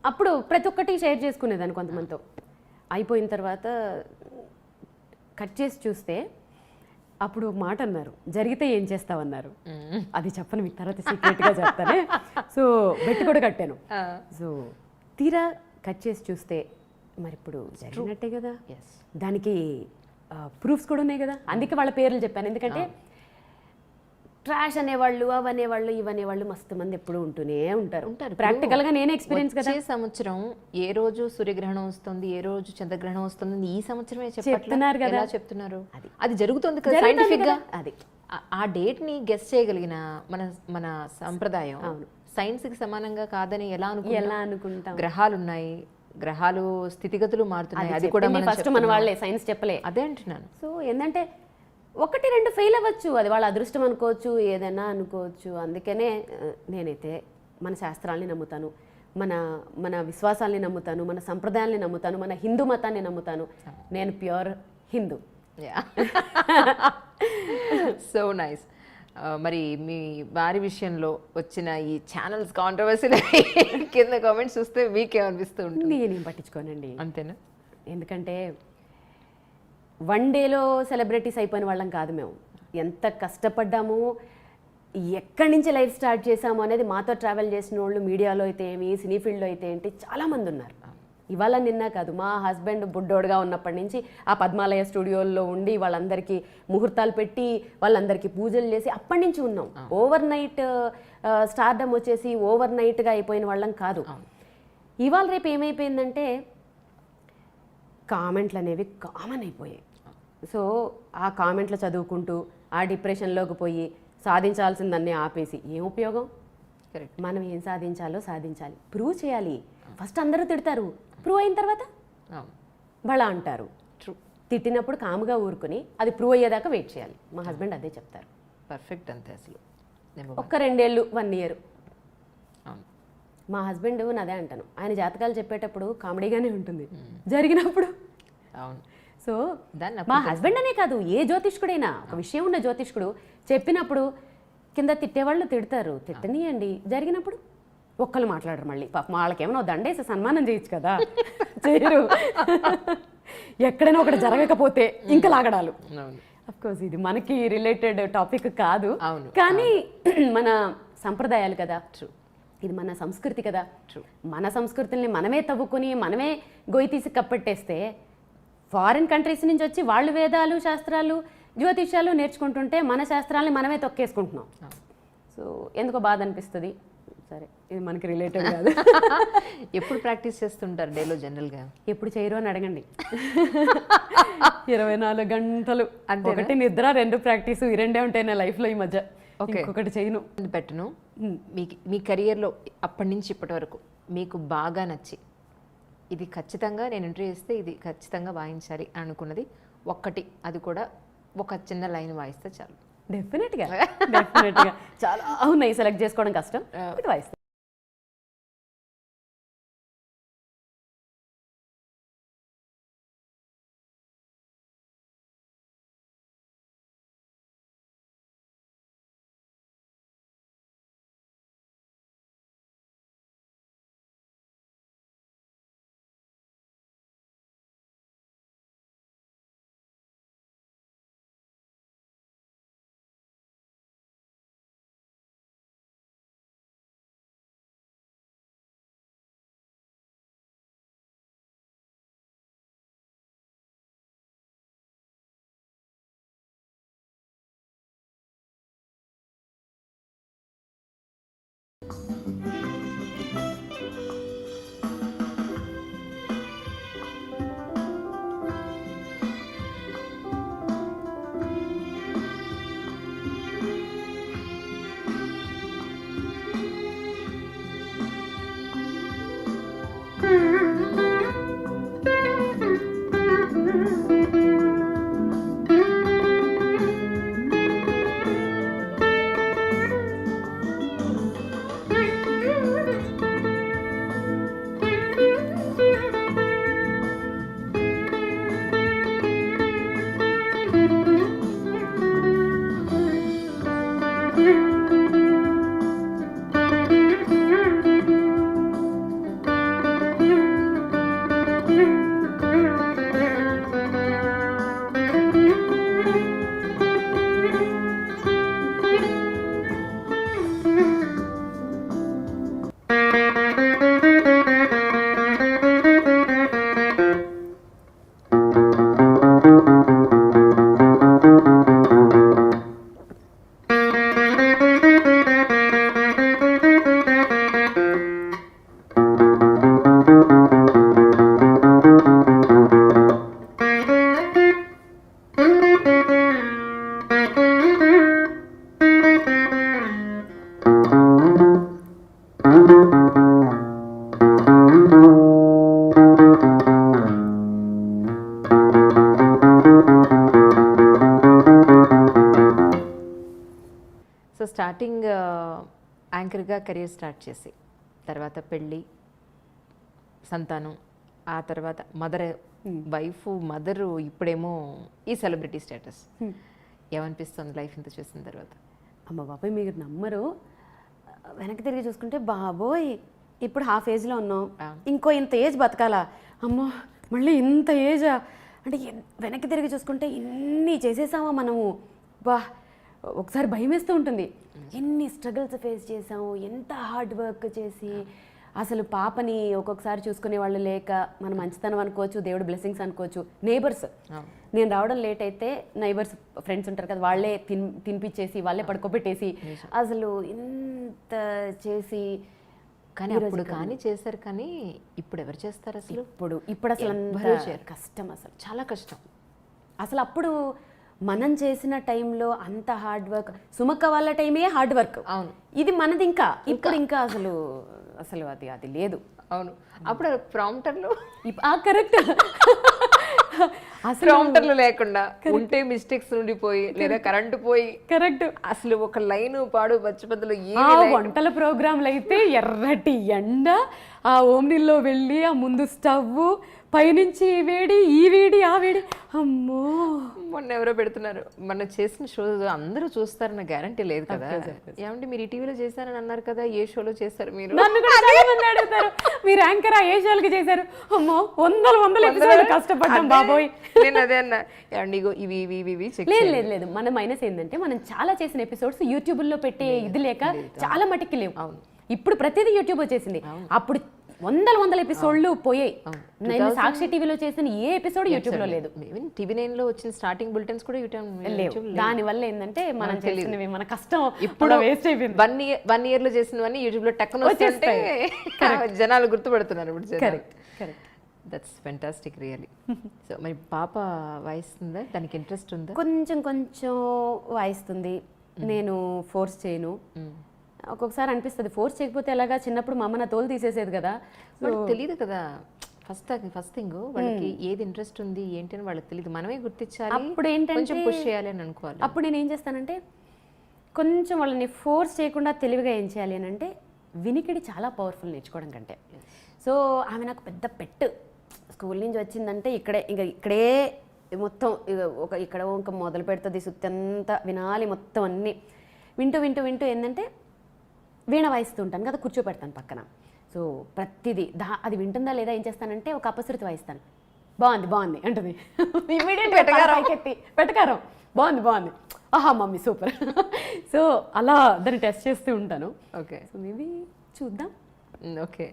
Speaker 2: అప్పుడు ప్రతి ఒక్కటి షేర్ చేసుకునేదాన్ని కొంతమందితో. అయిపోయిన తర్వాత కట్ చేసి చూస్తే అప్పుడు ఒక మాట అన్నారు, జరిగితే ఏం చేస్తావన్నారు. అది చెప్పను మీకు తర్వాత సీక్రెట్గా చెప్తానే. సో బెట్ కూడా కట్టాను. సో తీరా కట్ చేసి చూస్తే మరి ఇప్పుడు జరిగినట్టే కదా, దానికి ప్రూఫ్స్ కూడా ఉన్నాయి కదా. అందుకే వాళ్ళ పేర్లు చెప్పాను. ఎందుకంటే ట్రాష్ అనేవాళ్ళు, అవనేవాళ్ళు, ఇవనేవాళ్ళు మస్తు మంది ఎప్పుడు ఉంటూనే ఉంటారు. ప్రాక్టికల్గా నేనే ఎక్స్పీరియన్స్ కదా.
Speaker 1: సంవత్సరం ఏ రోజు సూర్యగ్రహణం వస్తుంది, ఏ రోజు చంద్రగ్రహణం వస్తుంది, ఈ సంవత్సరమే
Speaker 2: చెప్తున్నారు కదా.
Speaker 1: చెప్తున్నారు అది జరుగుతుంది కదా సైంటిఫిక్ గా. అది ఆ డేట్ ని గెస్ చేయగలిగిన మన సంప్రదాయం సైన్స్ కి సమానంగా కాదని ఎలా అనుకుంటాం? గ్రహాలు ఉన్నాయి, గ్రహాలు స్థితిగతులు మారుతున్నాయి, అది కూడా
Speaker 2: ఫస్ట్ మన వాళ్ళే సైన్స్ చెప్పలే.
Speaker 1: అదే అంటున్నాను.
Speaker 2: సో ఏంటంటే 1-2 ఫెయిల్ అవ్వచ్చు, అది వాళ్ళ అదృష్టం అనుకోవచ్చు, ఏదైనా అనుకోవచ్చు. అందుకనే నేనైతే మన శాస్త్రాల్ని నమ్ముతాను, మన విశ్వాసాల్ని నమ్ముతాను, మన సంప్రదాయాల్ని నమ్ముతాను, మన హిందూ మతాన్ని నమ్ముతాను. నేను ప్యూర్ హిందూ.
Speaker 1: So nice. మరి మీ వారి విషయంలో వచ్చిన ఈ ఛానల్స్ కాంట్రవర్సీలు కింద కామెంట్స్ చూస్తే మీకేమనిపిస్తూ ఉంటుంది?
Speaker 2: నేనేం పట్టించుకోనండి.
Speaker 1: అంతేనా?
Speaker 2: ఎందుకంటే 1 dayలో సెలబ్రిటీస్ అయిపోయిన వాళ్ళం కాదు మేము. ఎంత కష్టపడ్డాము, ఎక్కడి నుంచి లైఫ్ స్టార్ట్ చేసాము అనేది మాతో ట్రావెల్ చేసిన వాళ్ళు మీడియాలో అయితే ఏమి, సినీ ఫీల్డ్లో అయితే ఏంటి చాలామంది ఉన్నారు. ఇవాళ నిన్న కాదు, మా హస్బెండ్ బుడ్డోడుగా ఉన్నప్పటి నుంచి ఆ పద్మాలయ స్టూడియోల్లో ఉండి వాళ్ళందరికీ ముహూర్తాలు పెట్టి వాళ్ళందరికీ పూజలు చేసి అప్పటి నుంచి ఉన్నాం. ఓవర్ నైట్ స్టార్డమ్ వచ్చేసి ఓవర్ నైట్గా అయిపోయిన వాళ్ళం కాదు. ఇవాళ రేపు ఏమైపోయిందంటే కామెంట్లు అనేవి కామన్ అయిపోయాయి. సో ఆ కామెంట్లు చదువుకుంటూ ఆ డిప్రెషన్లోకి పోయి సాధించాల్సిందన్నీ ఆపేసి ఏం ఉపయోగం?
Speaker 1: కరెక్ట్.
Speaker 2: మనం ఏం సాధించాలో సాధించాలి, ప్రూవ్ చేయాలి. ఫస్ట్ అందరూ తిడతారు, ప్రూవ్ అయిన తర్వాత బళ అంటారు.
Speaker 1: ట్రూ.
Speaker 2: తిట్టినప్పుడు కాముగా ఊరుకుని అది ప్రూవ్ అయ్యేదాకా వెయిట్ చేయాలి. మా హస్బెండ్ అదే చెప్తారు.
Speaker 1: పర్ఫెక్ట్ అంతే అసలు.
Speaker 2: ఒక్క 2 ఏళ్ళు 1 ఇయర్.
Speaker 1: అవును.
Speaker 2: మా హస్బెండ్ నాదే అంటాను, ఆయన జాతకాలు చెప్పేటప్పుడు కామెడీగానే ఉంటుంది, జరిగినప్పుడు.
Speaker 1: అవును.
Speaker 2: సో
Speaker 1: దాన్ని
Speaker 2: మా హస్బెండ్ అనే కాదు, ఏ జ్యోతిష్కుడైనా ఒక విషయం ఉన్న జ్యోతిష్కుడు చెప్పినప్పుడు కింద తిట్టేవాళ్ళు తిడతారు, తిట్టనియండి. జరిగినప్పుడు ఒక్కళ్ళు మాట్లాడరు. మళ్ళీ పాపం వాళ్ళకేమైనా దండేసి సన్మానం చేయొచ్చు కదా, చేయరు. ఎక్కడైనా ఒకటి జరగకపోతే ఇంకా లాగడాలు. అఫ్కోర్స్ ఇది మనకి రిలేటెడ్ టాపిక్ కాదు, కానీ మన సంప్రదాయాలు కదా, ఇది మన సంస్కృతి కదా. మన సంస్కృతుల్ని మనమే తవ్వుకొని మనమే గొయ్యి తీసి కప్పెట్టేస్తే ఫారిన్ కంట్రీస్ నుంచి వచ్చి వాళ్ళు వేదాలు శాస్త్రాలు జ్యోతిష్యాలు నేర్చుకుంటుంటే మన శాస్త్రాలని మనమే తొక్కేసుకుంటున్నాం. సో ఎందుకో బాధ అనిపిస్తుంది. సరే, ఇది మనకి రిలేటెడ్ కాదు.
Speaker 1: ఎప్పుడు ప్రాక్టీస్ చేస్తుంటారు డేలో జనరల్గా?
Speaker 2: ఎప్పుడు చేయరు అని అడగండి. 24 గంటలు
Speaker 1: అంతే.
Speaker 2: ఒకటి నిద్ర, 2 ప్రాక్టీసు, ఈ 2 ఉంటాయి నా లైఫ్లో ఈ మధ్య. ఒకటి చేయను.
Speaker 1: పెట్టను. మీ కెరియర్లో అప్పటి నుంచి ఇప్పటి వరకు మీకు బాగా నచ్చి ఇది ఖచ్చితంగా నేను ఇంటర్వ్యూ చేస్తే ఇది ఖచ్చితంగా వాయించాలి అనుకున్నది ఒక్కటి, అది కూడా ఒక చిన్న లైన్ వాయిస్తే చాలు.
Speaker 2: డెఫినెట్గా చాలా ఉన్నాయి, సెలెక్ట్ చేసుకోవడం కష్టం, ఇది వాయిస్తాను.
Speaker 1: సో స్టార్టింగ్ యాంకర్గా కెరీర్ స్టార్ట్ చేసి తర్వాత పెళ్ళి, సంతానం, ఆ తర్వాత మదర్, వైఫ్, మదరు, ఇప్పుడేమో ఈ సెలబ్రిటీ స్టేటస్. ఏమనిపిస్తుంది లైఫ్ ఇంత చూసిన తర్వాత?
Speaker 2: అమ్మ బాబాయ్ మీరు నమ్మరు, వెనక్కి తిరిగి చూసుకుంటే బాబోయ్ ఇప్పుడు హాఫ్ ఏజ్లో ఉన్నాం, ఇంకో ఇంత ఏజ్ బతకాలా, అమ్మో మళ్ళీ ఇంత ఏజా అంటే వెనక్కి తిరిగి చూసుకుంటే ఇన్ని చేసేసామా మనము, బా ఒకసారి భయం వేస్తూ ఉంటుంది. ఎన్ని స్ట్రగుల్స్ ఫేస్ చేసాము, ఎంత హార్డ్ వర్క్ చేసి, అసలు పాపని ఒక్కొక్కసారి చూసుకునే వాళ్ళు లేక మన మంచితనం అనుకోవచ్చు, దేవుడు బ్లెస్సింగ్స్ అనుకోవచ్చు. నేబర్స్, నేను రావడం లేట్ అయితే నైబర్స్ ఫ్రెండ్స్ ఉంటారు కదా, వాళ్ళే తినిపించేసి వాళ్ళే పడుకోబెట్టేసి అసలు ఇంత చేసి,
Speaker 1: కానీ అప్పుడు కానీ చేశారు, కానీ ఇప్పుడు ఎవరు చేస్తారు అసలు?
Speaker 2: ఇప్పుడు అసలు అంత కష్టం, అసలు చాలా కష్టం. అసలు అప్పుడు మనం చేసిన టైంలో అంత హార్డ్ వర్క్, సుమక్క వాళ్ళ టైమే హార్డ్ వర్క్. అవును, ఇది మనది ఇంకా ఇప్పుడు ఇంకా అసలు అసలు అది లేదు.
Speaker 1: అవును, అప్పుడు ప్రాంప్టర్లు
Speaker 2: కరెక్ట్ అసలు
Speaker 1: ప్రౌంటర్లు లేకుండా ఉంటే మిస్టేక్స్ ఉండిపోయి లేదా కరెంటు పోయి
Speaker 2: కరెక్ట్.
Speaker 1: అసలు ఒక లైన్ పాడు పచ్చిపద్దులు
Speaker 2: ఆ వంటల ప్రోగ్రాంలు అయితే ఎర్రటి ఎండ, ఆ ఓమ్నిల్లో వెళ్ళి ఆ ముందు స్టవ్, పైనుంచి ఈ వేడి ఆ వేడి, అమ్మో.
Speaker 1: మొన్న ఎవరో పెడుతున్నారు, మన చేసిన షో అందరూ చూస్తారన్న గ్యారంటీ లేదు కదా. ఏమంటే మీరు ఈ టీవీలో చేశారని అన్నారు కదా, ఏ షోలో చేస్తారు మీరు?
Speaker 2: నన్ను కూడా చాలా మంది అడుగుతారు, మీరు యాంకర్ ఏ షోలకి చేశారు? అమ్మో, వందల ఎపిసోడ్లు కష్టపడ్డాం బాబోయ్.
Speaker 1: నేను అదే అన్నా, ఏమండి ఇగో ఇవి ఇవి ఇవి ఇవి check
Speaker 2: లేదు లేదు లేదు, మన మైనస్ ఏంటంటే మనం చాలా చేసిన ఎపిసోడ్స్ యూట్యూబ్లో పెట్టే ఇది లేక చాలా మటుకి లేవు. ఇప్పుడు ప్రతిదీ యూట్యూబ్ వచ్చేసింది. అప్పుడు వందల ఎపిసోడ్లు పోయాయి. నేను సాక్షి టీవీలో చేసిన ఏ ఎపిసోడ్ యూట్యూబ్ లో లేదు.
Speaker 1: TV9 లో వచ్చిన స్టార్టింగ్ బులెటిన్స్ కూడా యూట్యూబ్
Speaker 2: దాని వల్ల ఏంటంటే మనం చేసినవి మన కష్టం ఇప్పుడు వేస్ట్ అయిపోయింది.
Speaker 1: 1 year లో చేసినవన్నీ యూట్యూబ్ లో టక్కున వస్తుంటే జనాలు గుర్తుపడుతున్నారు ఇప్పుడు.
Speaker 2: Correct correct.
Speaker 1: That's fantastic really. So మరి పాప వాయిస్తుందా, దానికి ఇంట్రెస్ట్ ఉందా?
Speaker 2: కొంచెం వాయిస్తుంది. నేను ఫోర్స్ చేయను. ఒక్కొక్కసారి అనిపిస్తుంది ఫోర్స్ చేయకపోతే ఎలాగా, చిన్నప్పుడు మా అమ్మ నా తోలు తీసేసేది కదా.
Speaker 1: వాళ్ళకి తెలియదు కదా ఫస్ట్ థింగ్, వాళ్ళకి ఏది ఇంట్రెస్ట్ ఉంది ఏంటి అని వాళ్ళకి తెలియదు. మనమే గుర్తించాలి,
Speaker 2: అప్పుడు ఏంటంటే
Speaker 1: కొంచెం పుష్ చేయాలి అని అనుకోవాలి.
Speaker 2: అప్పుడు నేను ఏం చేస్తానంటే కొంచెం వాళ్ళని ఫోర్స్ చేయకుండా తెలివిగా ఏం చేయాలి అని అంటే, వినికిడి చాలా పవర్ఫుల్ నేర్చుకోవడం కంటే. సో ఆమె నాకు పెద్ద పెట్. స్కూల్ నుంచి వచ్చిందంటే ఇక్కడే మొత్తం ఇక్కడ ఇంకా మొదలు పెడుతుంది, సుత్తంతా వినాలి మొత్తం అన్నీ. వింటూ ఏంటంటే వీణ వాయిస్తూ ఉంటాను కదా, కూర్చోపెడతాను పక్కన. సో ప్రతిదీ అది వింటుందా లేదా ఏం చేస్తానంటే ఒక అపశృతి వాయిస్తాను. బాగుంది అంటుంది. ఇమీడియట్ పెట్టకారం బాగుంది, ఆహా మమ్మీ సూపర్. సో అలా దాన్ని టెస్ట్ చేస్తూ ఉంటాను.
Speaker 1: ఓకే,
Speaker 2: సో మేబీ చూద్దాం.
Speaker 1: ఓకే.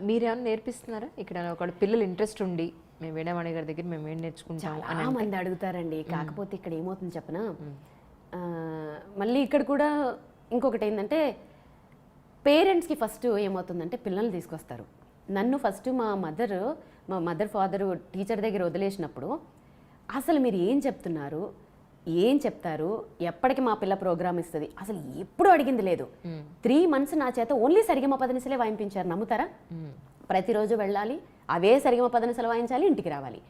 Speaker 1: మీరేమన్నా నేర్పిస్తున్నారా ఇక్కడ? ఒక పిల్లలు ఇంట్రెస్ట్ ఉండి మేము వీణావాణి గారి దగ్గర మేము ఏం నేర్చుకుంటాం
Speaker 2: చాలా మంది అడుగుతారండి. కాకపోతే ఇక్కడ ఏమవుతుంది చెప్పనా, మళ్ళీ ఇక్కడ కూడా ఇంకొకటి ఏంటంటే, పేరెంట్స్కి ఫస్ట్ ఏమవుతుందంటే పిల్లల్ని తీసుకొస్తారు. నన్ను ఫస్ట్ మా మదర్ ఫాదరు టీచర్ దగ్గర వదిలేసినప్పుడు అసలు మీరు ఏం చెప్తున్నారు, ఏం చెప్తారు, ఎప్పటికి మా పిల్ల ప్రోగ్రామ్ ఇస్తుంది అసలు ఎప్పుడు అడిగింది లేదు. 3 months నా చేత ఓన్లీ సరిగమ పదనిసలే వాయింపించారు. నమ్ముతారా? ప్రతిరోజు వెళ్ళాలి, అవే సరిగమ పదనిసలు వాయించాలి, ఇంటికి రావాలి.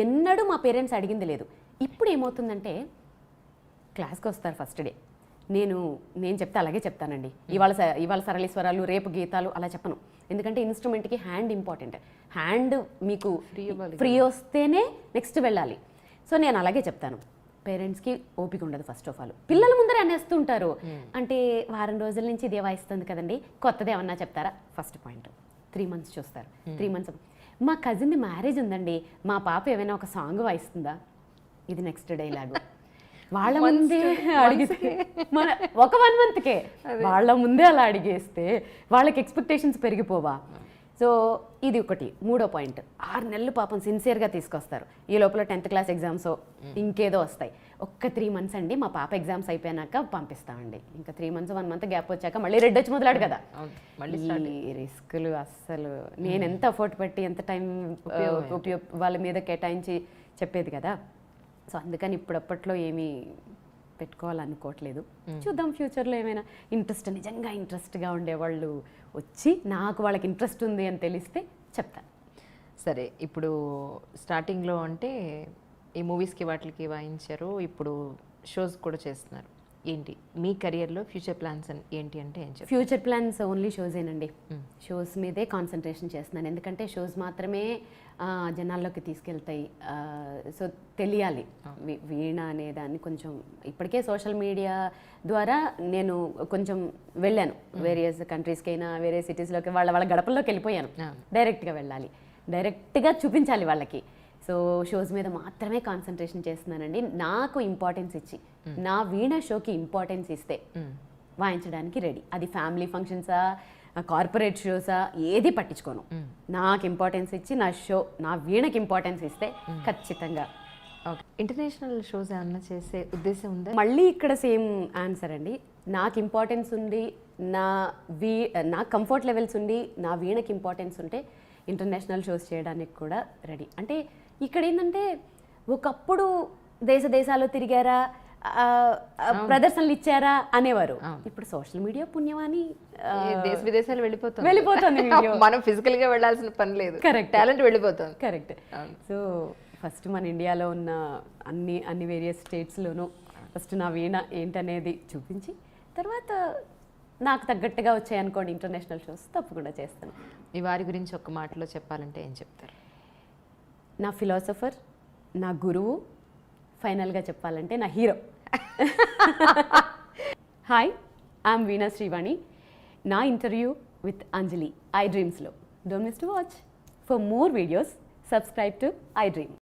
Speaker 2: ఎన్నడూ మా పేరెంట్స్ అడిగింది లేదు. ఇప్పుడు ఏమవుతుందంటే క్లాస్కి వస్తారు ఫస్ట్ డే, నేను చెప్తే అలాగే చెప్తానండి. ఇవాళ సరళీస్వరాలు, రేపు గీతాలు అలా చెప్పను. ఎందుకంటే ఇన్స్ట్రుమెంట్కి హ్యాండ్ ఇంపార్టెంట్. హ్యాండ్ మీకు ఫ్రీ వస్తేనే నెక్స్ట్ వెళ్ళాలి. సో నేను అలాగే చెప్తాను. పేరెంట్స్కి ఓపిక ఉండదు ఫస్ట్ ఆఫ్ ఆల్. పిల్లల ముందరే అనేస్తుంటారు. అంటే వారం రోజుల నుంచి ఇదే వాయిస్తుంది కదండి, కొత్తది ఏమన్నా చెప్తారా? ఫస్ట్ పాయింట్ 3 months చూస్తారు. 3 months మా కజిన్ది మ్యారేజ్ ఉందండి, మా పాప ఏమైనా ఒక సాంగ్ వాయిస్తుందా? ఇది నెక్స్ట్ డైలాగు. వాళ్ళ ముందే అడిగితే ఒక 1 monthకే వాళ్ళ ముందే అలా అడిగేస్తే వాళ్ళకి ఎక్స్పెక్టేషన్స్ పెరిగిపోవా? సో ఇది ఒకటి. 3వ పాయింట్, 6 నెలలు పాపం సిన్సియర్గా తీసుకొస్తారు. ఈ లోపల 10th class ఎగ్జామ్స్ ఇంకేదో వస్తాయి. ఒక్క 3 months అండి, మా పాప ఎగ్జామ్స్ అయిపోయాక పంపిస్తామండి. ఇంకా 3 months 1 month గ్యాప్ వచ్చాక మళ్ళీ రెడ్ వచ్చి మొదలాడు కదా. ఈ రిస్కులు అస్సలు నేను ఎంత ఎఫర్ట్ పెట్టి ఎంత టైం వాళ్ళ మీద కేటాయించి చెప్పేది కదా. సో అందుకని ఇప్పుడప్పట్లో ఏమీ పెట్టుకోవాలనుకోవట్లేదు. చూద్దాం ఫ్యూచర్లో ఏమైనా నిజంగా ఇంట్రెస్ట్గా ఉండేవాళ్ళు వచ్చి నాకు వాళ్ళకి ఇంట్రెస్ట్ ఉంది అని తెలిస్తే చెప్తాను.
Speaker 1: సరే, ఇప్పుడు స్టార్టింగ్లో అంటే ఈ మూవీస్కి వాటికి వాయించారు, ఇప్పుడు షోస్ కూడా చేస్తున్నారు. ఏంటి మీ కెరియర్లో ఫ్యూచర్ ప్లాన్స్ ఏంటి అంటే ఏం చెప్పారు?
Speaker 2: ఫ్యూచర్ ప్లాన్స్ ఓన్లీ షోసేనండి. షోస్ మీదే కాన్సన్ట్రేషన్ చేస్తున్నాను. ఎందుకంటే షోస్ మాత్రమే జనాల్లోకి తీసుకెళ్తాయి. సో తెలియాలి వీణ అనే దాన్ని కొంచెం. ఇప్పటికే సోషల్ మీడియా ద్వారా నేను కొంచెం వెళ్ళాను, వేరియస్ కంట్రీస్కైనా వేరే సిటీస్లోకి వాళ్ళ గడపల్లోకి వెళ్ళిపోయాను. డైరెక్ట్గా వెళ్ళాలి, డైరెక్ట్గా చూపించాలి వాళ్ళకి. సో షోస్ మీద మాత్రమే కాన్సన్ట్రేషన్ చేస్తున్నానండి. నాకు ఇంపార్టెన్స్ ఇచ్చి నా వీణ షోకి ఇంపార్టెన్స్ ఇస్తే వాయించడానికి రెడీ. అది ఫ్యామిలీ ఫంక్షన్సా, కార్పొరేట్ షోసా, ఏది పట్టించుకోను. నాకు ఇంపార్టెన్స్ ఇచ్చి నా వీణకి ఇంపార్టెన్స్ ఇస్తే ఖచ్చితంగా.
Speaker 1: ఓకే, ఇంటర్నేషనల్ షోస్ ఏమన్నా చేసే ఉద్దేశం ఉందా?
Speaker 2: మళ్ళీ ఇక్కడ సేమ్ ఆన్సర్ అండి. నాకు ఇంపార్టెన్స్ ఉండి నా కంఫర్ట్ లెవెల్స్ ఉండి నా వీణకి ఇంపార్టెన్స్ ఉంటే ఇంటర్నేషనల్ షోస్ చేయడానికి కూడా రెడీ. అంటే ఇక్కడ ఏంటంటే ఒకప్పుడు దేశాలు తిరిగారా, ప్రదర్శనలు ఇచ్చారా అనేవారు. ఇప్పుడు సోషల్ మీడియా పుణ్యమాని
Speaker 1: దేశ విదేశాలు వెళ్ళిపోతుంది.
Speaker 2: వీడియో
Speaker 1: మనం ఫిజికల్ గా వెళ్ళాల్సిన పని లేదు.
Speaker 2: కరెక్ట్,
Speaker 1: టాలెంట్ వెళ్ళిపోతుంది.
Speaker 2: కరెక్ట్. సో ఫస్ట్ మన ఇండియాలో ఉన్న అన్ని వేరియస్ స్టేట్స్లోనూ ఫస్ట్ నా వీణ ఏంటనేది చూపించి తర్వాత నాకు తగ్గట్టుగా వచ్చాయనుకోండి ఇంటర్నేషనల్ షోస్ తప్పకుండా చేస్తాను.
Speaker 1: మీ వారి గురించి ఒక మాటలో చెప్పాలంటే ఏం చెప్తారు?
Speaker 2: నా ఫిలాసఫర్, నా గురువు, ఫైనల్గా చెప్పాలంటే నా hero. Hi, I'm Veena Srivani. నా ఇంటర్వ్యూ విత్ అంజలి ఐ డ్రీమ్స్లో. Don't miss to watch. For more videos subscribe to I dream.